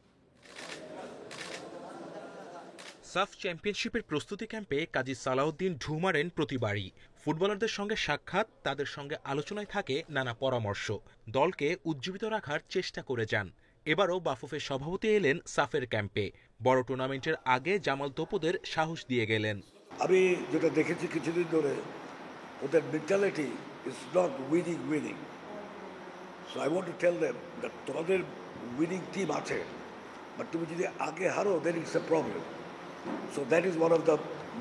সাফ চ্যাম্পিয়নশিপের প্রস্তুতি ক্যাম্পে কাজী সালাউদ্দিন ঢু মারেন প্রতিবারই। ফুটবলারদের সঙ্গে সাক্ষাৎ, তাদের সঙ্গে আলোচনায় থাকে নানা পরামর্শ। দলকে উজ্জীবিত রাখার চেষ্টা করে যান। এবারও বাফুফের সভাপতি এলেন সাফের ক্যাম্পে। বড় টুর্নামেন্টের আগে জামাল তপুদের সাহস দিয়ে গেলেন। আমি যেটা দেখেছি কিছুদিন ধরে, ওদের mentality is not winning. So I want to tell them that তোমাদের উইনিং টিম আছে, বাট তুমি যদি আগে হারো then it's a problem. So that is one of the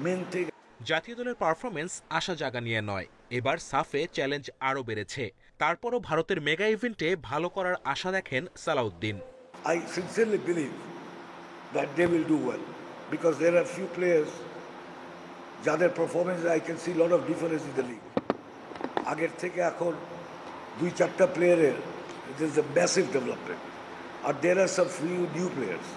main thing. জাতীয় দলের পারফরমেন্স আশা জাগা নিয়ে নয়, এবার সাফে চ্যালেঞ্জ আরও বেড়েছে। তারপরও ভারতের মেগা ইভেন্টে ভালো করার আশা দেখেন Salahuddin. I sincerely believe that they will do well, because there are few players যাদের performance I can see lot of difference in the league. আগের থেকে এখন 2-4টা প্লেয়ারের it is a massive development, আর there are some few new players.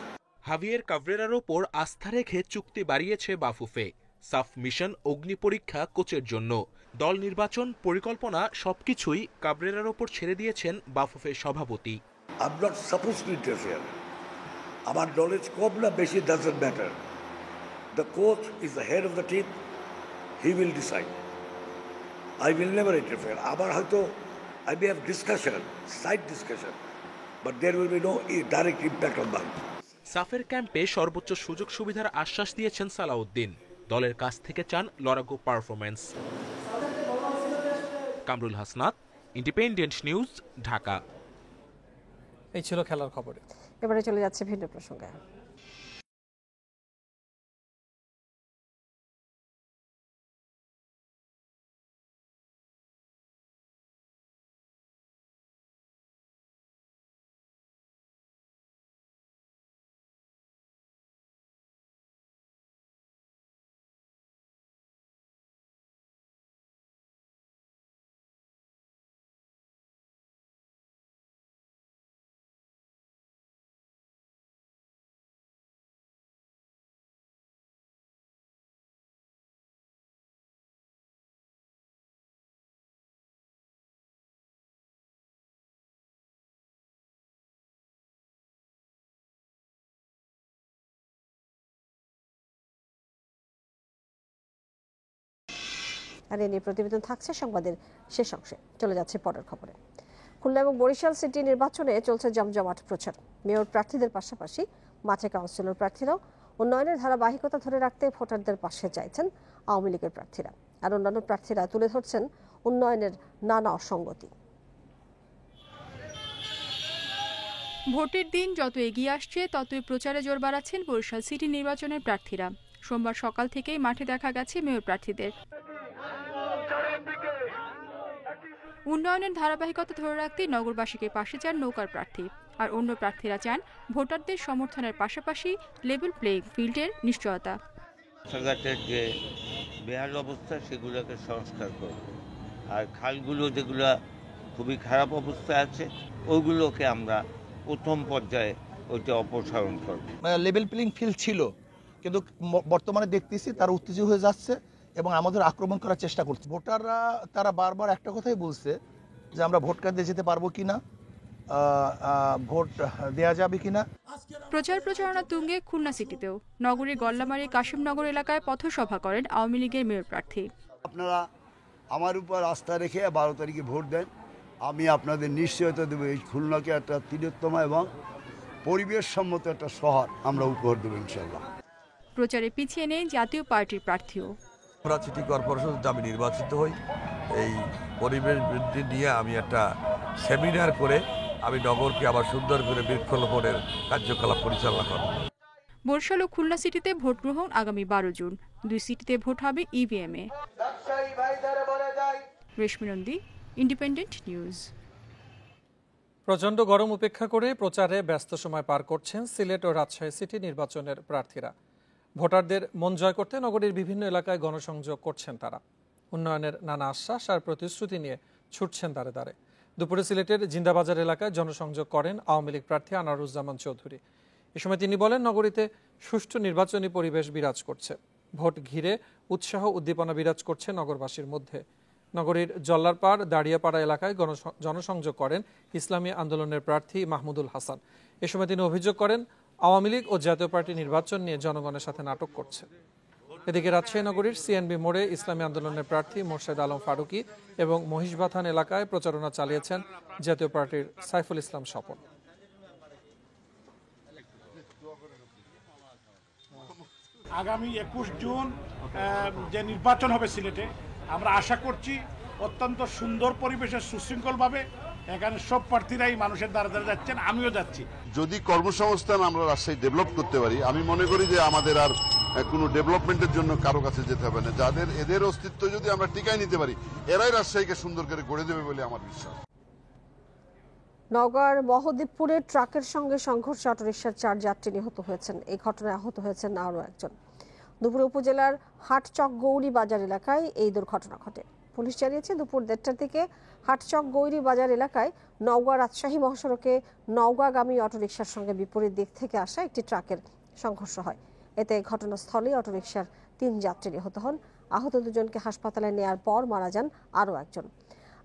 Javier Cabrera ওপর আস্থা রেখে চুক্তি বাড়িয়েছে বাফুফে। সাফ মিশন অগ্নি পরীক্ষা কোচের জন্য। দল নির্বাচন, পরিকল্পনা সবকিছুই কাভরেরার ওপর ছেড়ে দিয়েছেন বাফুফের সভাপতি। I am not suppose to interfere. আমার নলেজ কম না বেশি doesn't matter. The coach is the head of the team, he will decide. I will never interfere. আবার হয়তো I may have discussion, side discussion, but there will be no direct impact on my. সাফের ক্যাম্পে সর্বোচ্চ সুযোগ সুবিধার আশ্বাস দিয়েছেন সালাউদ্দিন। দলের কাছ থেকে চান লড়াকু performance. Kamrul Hasnat, independent news, Dhaka. এই ছিল খেলার খবরে। এবারে চলে যাচ্ছে ভিন্ন প্রসঙ্গে। আর এ নিয়ে প্রতিবেদন থাকছে সংবাদের শেষ অংশে। চলে যাচ্ছে পরের খবরে। খুলনা এবং বরিশাল সিটি নির্বাচনে চলছে জমজমাট প্রচার। মেয়র প্রার্থীদের পাশাপাশি মাঠে কাউন্সিলর প্রার্থীরাও উন্নয়নের ধারাবাহিকতা ধরে রাখতে ভোটারদের পাশে চাইছেন আওয়ামী লীগের প্রার্থীরা। আর অন্যান্য প্রার্থীরা তুলে ধরছেন উন্নয়নের নানা অসঙ্গতি। ভোটের দিন যত এগিয়ে আসছে ততই প্রচারে জোর বাড়াচ্ছেন বরিশাল সিটি নির্বাচনের প্রার্থীরা। সোমবার সকাল থেকেই মাঠে দেখা গেছে মেয়র প্রার্থীদের। উন্নয়নের ধারাবাহিকতা ধরে রাখতে নগরবাসীকে পাশে চান নৌকার প্রার্থী। আর অন্য প্রার্থীরা চান ভোটারদের সমর্থনের পাশাপাশি লেভেল প্লেইং ফিল্ডের নিশ্চয়তা। রাস্তাঘাটের যে বেহাল অবস্থা সেগুলোকে সংস্কার করব, আর খালগুলো যেগুলো খুবই খারাপ অবস্থায় আছে ওইগুলোকে আমরা প্রথম পর্যায়ে ওইটা অপসারণ করব। লেভেল প্লেইং ফিল্ড ছিল, কিন্তু বর্তমানে দেখতেছি তারা উত্তেজিত হয়ে যাচ্ছে এবং আমাদের আক্রমণ করার চেষ্টা করছে। ভোটাররা তারা বারবার একটা কথাই বলছে যে আমরা ভোট কার্ড দিয়ে যেতে পারবো কিনা, ভোট দেয়া যাবে কিনা। প্রচার প্রচারণা তুঙ্গে খুলনা সিটিতেও। নগরীর গল্লামারী কাশিমনগর এলাকায় পথসভা করেন আওয়ামী লীগের মেয়র প্রার্থী। আপনারা আমার উপর আস্থা রেখে 12 তারিখে ভোট দেন, আমি আপনাদের নিশ্চয়তা দেবো এই খুলনাকে একটা তিলোত্তম এবং পরিবেশ সম্মত একটা শহর আমরা উপহার দেবো ইনশাল্লাহ। প্রচারে পিছিয়ে নেই জাতীয় পার্টির প্রার্থীও। আমরা সিটি কর্পোরেশন আমি নির্বাচিত হই, এই পরিবেশ বৃদ্ধি নিয়ে আমি একটা সেমিনার করে আমি নগরকে আবার সুন্দর করে বৃক্ষরোপণের কার্যকলাপ পরিচালনা করব। বরিশাল ও খুলনা সিটিতে ভোট গ্রহণ আগামী 12 জুন। 2 সিটিতে ভোট হবে ইভিএমে। রেশমি নন্দী, ইন্ডিপেন্ডেন্ট নিউজ। প্রচণ্ড গরম উপেক্ষা করে প্রচারে ব্যস্ত সময় পার করছেন সিলেট ও রাজশাহী সিটি নির্বাচনের প্রার্থীরা। ভোটারদের মন জয় করতে নগরীর বিভিন্ন এলাকায় গণসংযোগ করছেন তারা। উন্নয়নের নানা আশ্বাস আর প্রতিশ্রুতি নিয়ে ছুটছেন দাঁড়ে দাঁড়ে। দুপুরে সিলেটের জিন্দাবাজার এলাকায় জনসংযোগ করেন আওয়ামী লীগ প্রার্থী আনারুজ্জামান চৌধুরী। এ সময় তিনি বলেন, নগরীতে সুষ্ঠু নির্বাচনী পরিবেশ বিরাজ করছে। ভোট ঘিরে উৎসাহ উদ্দীপনা বিরাজ করছে নগরবাসীর মধ্যে। নগরীর জল্লারপাড় দাঁড়িয়াপাড়া এলাকায় জনসংযোগ করেন ইসলামী আন্দোলনের প্রার্থী মাহমুদুল হাসান। এ সময় তিনি অভিযোগ করেন, আওয়ামী লীগ ও জাতীয় পার্টি নির্বাচন নিয়ে জনগণের সাথে নাটক করছে। এদিকে রাজশাহী নগরীর সিএনবি মোড়ে ইসলামী আন্দোলনের প্রার্থী মোর্শেদ আলম ফারুকি এবং মহিষবাথান এলাকায় প্রচারণা চালিয়েছেন জাতীয় পার্টির সাইফুল ইসলাম স্বপন। আগামী 21 জুন যে নির্বাচন হবে সিলেটে, আমরা আশা করছি অত্যন্ত সুন্দর পরিবেশে সুশৃঙ্খলভাবে এখানে সব প্রার্থীরাই মানুষের দ্বারা দ্বারা যাচ্ছেন, আমিও যাচ্ছি। যদি কর্মসংস্থান আমরা রাজশাহী ডেভেলপ করতে পারি, আমি মনে করি যে আমাদের আর কোনো ডেভেলপমেন্টের জন্য কারো কাছে যেতে হবে না। এদের অস্তিত্ব যদি আমরা টিকায় নিতে পারি, এরাই রাজশাহীকে সুন্দর করে গড়ে দেবে বলে আমার বিশ্বাস। নওগাঁর মহদেবপুরে ট্রাকের সঙ্গে সংঘর্ষে অটোরিকশার 4 যাত্রী নিহত হয়েছেন। এই ঘটনায় আহত হয়েছেন আরও একজন। দুপুরে উপজেলার হাটচক গৌরী বাজার এলাকায় এই দুর্ঘটনা ঘটে। পুলিশ জানিয়েছে, দুপুর 1টার দিকে হাটচক গৌরী বাজার এলাকায় নওগাঁ রাজশাহী মহাসড়কে নওগাঁগামী অটোরিকশার সঙ্গে বিপরীত দিক থেকে আসা একটি ট্রাকের সংঘর্ষ হয়। এতে ঘটনাস্থলেই অটোরিকশার 3 যাত্রী নিহত হন। আহত 2 জনকে হাসপাতালে নেয়ার পর মারা যান আরও একজন।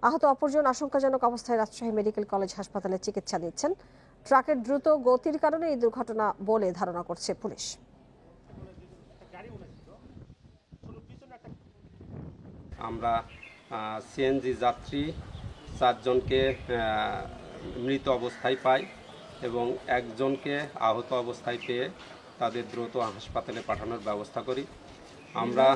আহত অপরজন আশঙ্কাজনক অবস্থায় রাজশাহী মেডিকেল কলেজ হাসপাতালে চিকিৎসা নিচ্ছেন। ট্রাকের দ্রুত গতির কারণে এই দুর্ঘটনা বলে ধারণা করছে পুলিশ। আমরা সিএনজি যাত্রী 4 জনকে মৃত অবস্থায় পাই এবং 1 জনকে আহত অবস্থায় পেয়ে তাদের দ্রুত হাসপাতালে পাঠানোর ব্যবস্থা করি। আমরা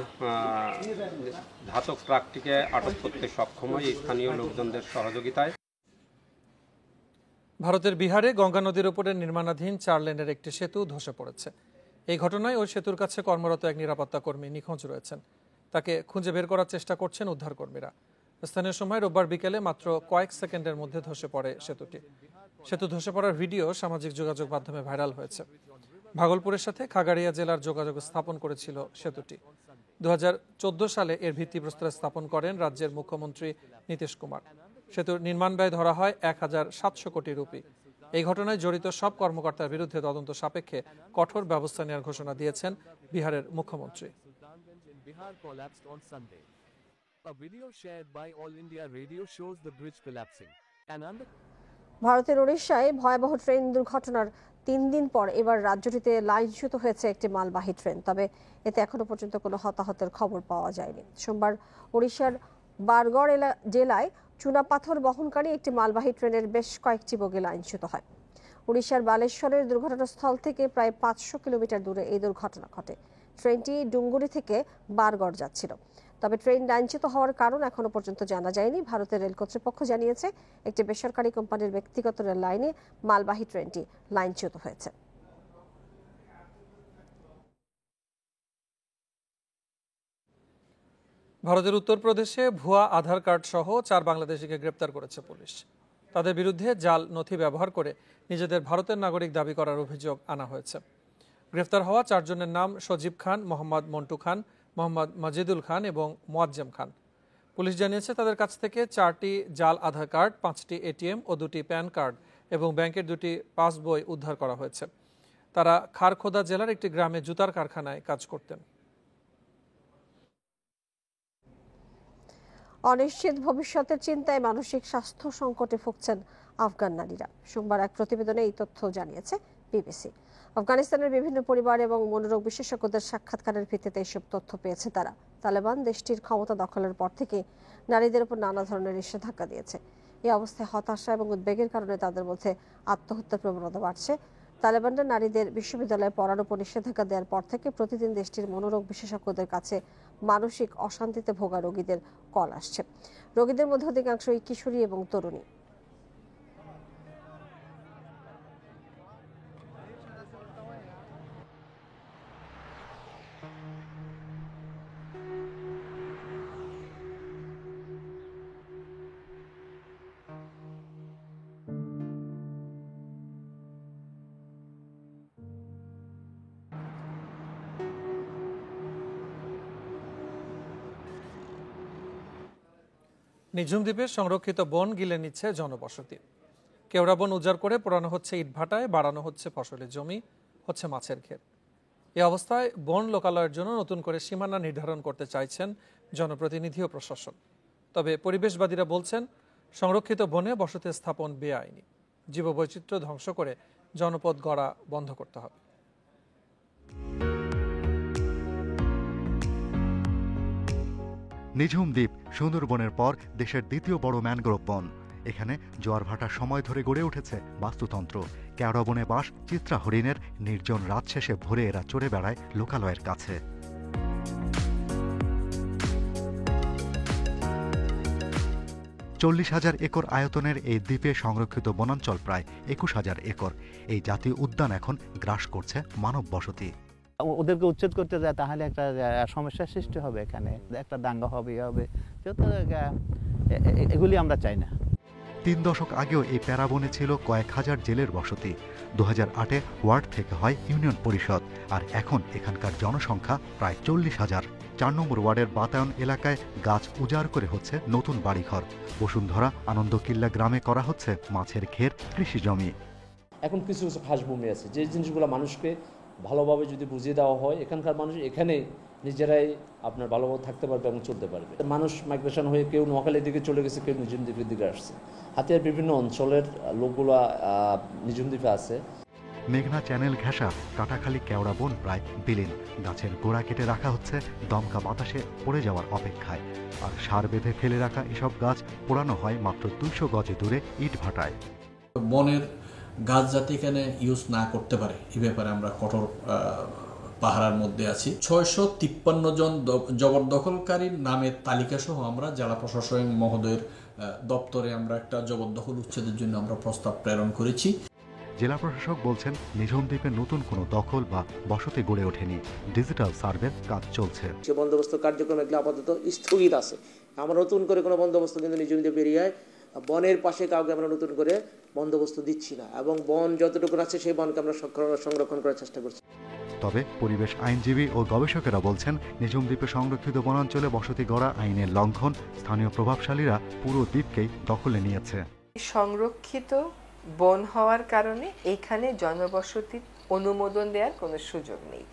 ঘাতক ট্রাকটিকে আটক করতে সক্ষম হই স্থানীয় লোকজনদের সহযোগিতায়। ভারতের বিহারে গঙ্গা নদীর উপরে নির্মাণাধীন 4 লেনের একটি সেতু ধসে পড়েছে। এই ঘটনায় ওই সেতুর কাছে কর্মরত এক নিরাপত্তা কর্মী নিখোঁজ রয়েছেন। তাকে খুঁজে বের করার চেষ্টা করছেন উদ্ধারকর্মীরা। স্থানীয় সময় রোববার বিকেলে মাত্র কয়েক সেকেন্ডের মধ্যে ধসে পড়ে সেতুটি। সেতু ধসে পড়ার ভিডিও সামাজিক যোগাযোগ মাধ্যমে ভাইরাল হয়েছে। ভাগলপুরের সাথে খাগড়িয়া জেলার যোগাযোগ স্থাপন করেছিল সেতুটি। 2014 সালে এর ভিত্তিপ্রস্তর স্থাপন করেন রাজ্যের মুখ্যমন্ত্রী নীতিশ কুমার। সেতুর নির্মাণ ব্যয় ধরা হয় 1700 কোটি রুপি। এই ঘটনায় জড়িত সব কর্মকর্তার বিরুদ্ধে তদন্ত সাপেক্ষে কঠোর ব্যবস্থা নেওয়ার ঘোষণা দিয়েছেন বিহারের মুখ্যমন্ত্রী। ভারতের উড়িষ্যায় ভয়াবহ ট্রেন দুর্ঘটনার 3 দিন পর এবার রাজ্যটিতে লাইনচ্যুত হয়েছে একটি মালবাহী ট্রেন। তবে এতে এখনো পর্যন্ত কোনো হতাহতের খবর পাওয়া যায়নি। সোমবার উড়িষ্যার বারগড় জেলায় চুনাপাথর বহনকারী একটি মালবাহী ট্রেনের বেশ কয়েকটি বগি লাইনচ্যুত হয়। উড়িষ্যার বালেশ্বরের দুর্ঘটনাস্থল থেকে প্রায় 500 কিলোমিটার দূরে এই দুর্ঘটনা ঘটে। ট্রেনটি ডুঙ্গুরি থেকে বারগড় যাচ্ছিল। তবে ট্রেন লাইনচ্যুত হওয়ার কারণ এখনো পর্যন্ত জানা যায়নি। ভারতের রেল কর্তৃপক্ষ জানিয়েছে একটি বেসরকারি কোম্পানির ব্যক্তিগত রেল লাইনে মালবাহী ট্রেনটি লাইনচ্যুত হয়েছে। ভারতের উত্তরপ্রদেশে ভুয়া আধার কার্ড সহ 4 বাংলাদেশিকে গ্রেপ্তার করেছে পুলিশ। তাদের বিরুদ্ধে জাল নথি ব্যবহার করে নিজেদের ভারতের নাগরিক দাবি করার অভিযোগ আনা হয়েছে। গ্রেফতার হওয়া 4 জনের নাম সজীব খান, মোহাম্মদ মন্টু খান, মোহাম্মদ মাজিদুল খান এবং মোয়াজ্জেম খান। পুলিশ জানিয়েছে তাদের কাছ থেকে 4টি জাল আধার কার্ড, 5টি এটিএম ও 2টি প্যান কার্ড এবং ব্যাংকের 2টি পাসবই উদ্ধার করা হয়েছে। তারা খারখোদা জেলার একটি গ্রামে জুতার কারখানায় কাজ করতেন। অনিশ্চিত ভবিষ্যতের চিন্তায় মানসিক স্বাস্থ্য সংকটে ভুগছেন আফগান নারীরা। সোমবার এক প্রতিবেদনে এই তথ্য জানিয়েছে বিবিসি। আফগানিস্তানের বিভিন্ন পরিবার এবং মনোরোগ বিশেষজ্ঞদের সাক্ষাৎকারের ভিত্তিতে এসব তথ্য পেয়েছে তারা। তালেবান দেশটির ক্ষমতা দখলের পর থেকে নারীদের উপর নানা ধরনের নিষেধাজ্ঞা দিয়েছে। এই অবস্থায় হতাশা এবং উদ্বেগের কারণে তাদের মধ্যে আত্মহত্যার প্রবণতা বাড়ছে। তালেবানরা নারীদের বিশ্ববিদ্যালয়ে পড়ার উপর নিষেধাজ্ঞা দেওয়ার পর থেকে প্রতিদিন দেশটির মনোরোগ বিশেষজ্ঞদের কাছে মানসিক অশান্তিতে ভোগা রোগীদের কল আসছে। রোগীদের মধ্যে অধিকাংশই কিশোরী এবং তরুণী। নিঝুম দ্বীপের সংরক্ষিত বন গিলে নিচ্ছে জনবসতি। কেওড়া বন উজাড় করে পোড়ানো হচ্ছে ইটভাটায়, বাড়ানো হচ্ছে ফসলের জমি, হচ্ছে মাছের ক্ষেত। এই অবস্থায় বন লোকালয়ের জন্য নতুন করে সীমানা নির্ধারণ করতে চাইছেন জনপ্রতিনিধি ও প্রশাসন। তবে পরিবেশবাদীরা বলছেন সংরক্ষিত বনে বসতি স্থাপন বেআইনি। জীববৈচিত্র্য ধ্বংস করে জনপদ গড়া বন্ধ করতে হবে। নিঝুম দ্বীপ সুন্দরবনের পর দেশের দ্বিতীয় বড় ম্যানগ্রোভ বন। এখানে জোয়ার ভাটার সময় ধরে গড়ে উঠেছে বাস্তুতন্ত্র। কেওড়া বনে বাস চিত্রা হরিণের। নির্জন রাত শেষে ভোরে এরা চড়ে বেড়ায় লোকালয়ের কাছে। 40,000 একর আয়তনের এই দ্বীপে সংরক্ষিত বনাঞ্চল প্রায় 21,000 একর। এই জাতীয় উদ্যান এখন গ্রাস করছে মানব বসতি। ওদেরকে উচ্ছেদ করতে যায় তাহলে একটা সমস্যার সৃষ্টি হবে, এখানে একটা দাঙ্গা হবে, এগুলি আমরা চাই না। 3 দশক আগেও এই প্যারাবনে ছিল কয়েক হাজার জেলের বসতি। 2008-এ ওয়ার্ড থেকে হয় ইউনিয়ন পরিষদ, আর এখন এখানকার জনসংখ্যা প্রায় 40,000। 4 নম্বর ওয়ার্ডের বাতায়ন এলাকায় গাছ উজাড় করে হচ্ছে নতুন বাড়িঘর। বসুন্ধরা আনন্দকিল্লা গ্রামে করা হচ্ছে মাছের ঘের, কৃষি জমি। এখন কিছু কিছু খাসভূমি আছে যে জিনিসগুলো মানুষকে ভালোভাবে যদি বুঝিয়ে দেওয়া হয়, এখানকার মানুষ এখানে নিজেরাই আপনার ভালোভাবে থাকতে পারবে এবং চলতে পারবে। মানুষ মাইগ্রেশন হয়ে কেউ নোয়াখালীর দিকে চলে গেছে, কেউ নিঝুম দ্বীপের দিকে আসছে। হাতিয়ার বিভিন্ন অঞ্চলের লোকগুলো নিঝুম দ্বীপে আছে। মেঘনা চ্যানেল ঘেঁষা কাটাখালী কেওড়া বন প্রায় বিলীন। গাছের গোড়া কেটে রাখা হচ্ছে দমকা বাতাসে পড়ে যাওয়ার অপেক্ষায়। আর সার বেঁধে ফেলে রাখা এসব গাছ পোড়ানো হয় মাত্র 200 গজে দূরে ইট ভাটায়। বনের গাছ যাতে এখানে ইউজ না করতে পারে এই ব্যাপারে আমরা কঠোর পাহারার মধ্যে আছি। 653 জন জবরদখলকারীর নামের তালিকা সহ আমরা জেলা প্রশাসক মহোদয়ের দপ্তরে আমরা একটা জবরদখল উচ্ছেদের জন্য আমরা প্রস্তাব প্রেরণ করেছি। জেলা প্রশাসক বলছেন নিঝুম দ্বীপে নতুন কোনো দখল বা বসতি গড়ে ওঠেনি, ডিজিটাল সার্ভের কাজ চলছে। সে বন্দোবস্ত কার্যক্রম এগুলো আপাতত স্থগিত আছে। আমরা নতুন করে কোনো বন্দোবস্ত কিন্তু নিঝুম দ্বীপ এরিয়ায় বনের পাশে কাউকে আমরা নতুন করে বন্দোবস্ত দিচ্ছি না, এবং বন যতটুকু আছে সেই বনকে আমরা সংরক্ষণ করার চেষ্টা করছি। তবে পরিবেশ আইনজীবী ও গবেষকেরা বলছেন নিঝুম দ্বীপে সংরক্ষিত বনাঞ্চলে বসতি গড়া আইনের লঙ্ঘন, স্থানীয় প্রভাবশালীরা পুরো দ্বীপকেই দখলে নিয়েছে। সংরক্ষিত বন হওয়ার কারণে এখানে জনবসতির অনুমোদন দেওয়ার কোনো সুযোগ নেই।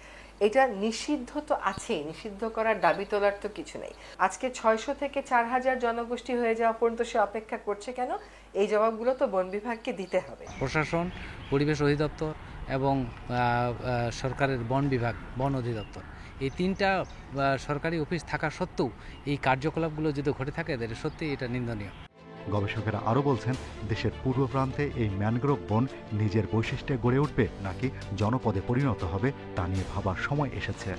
এটা নিষিদ্ধ তো আছেই, নিষিদ্ধ করার দাবি তোলার তো কিছু নেই। আজকে 600 থেকে 4000 জনগোষ্ঠী হয়ে যাওয়া পর্যন্ত সে অপেক্ষা করছে কেন? এই জবাবগুলো তো বন বিভাগকে দিতে হবে। প্রশাসন, পরিবেশ অধিদপ্তর এবং সরকারের বন বিভাগ, বন অধিদপ্তর, এই তিনটা সরকারি অফিস থাকা সত্ত্বেও এই কার্যকলাপগুলো যদি ঘটে থাকে তাহলে সত্যিই এটা নিন্দনীয়। গবেষকেরা আরও বলছেন দেশের পূর্ব প্রান্তে এই ম্যানগ্রোভ বন নিজের বৈশিষ্ট্যে গড়ে উঠবে নাকি জনপদে পরিণত হবে তা নিয়ে ভাবার সময় এসেছে।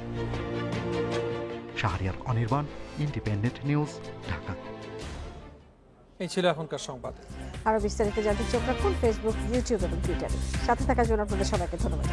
Shahriar Anirban, independent news, Dhaka. এই ছিল এখনকার সংবাদ। আরো বিস্তারিত জানতে চোখ রাখুন ফেসবুক, ইউটিউব এবং টুইটারে। সাথে থাকার জন্য আপনাদের সবাইকে ধন্যবাদ।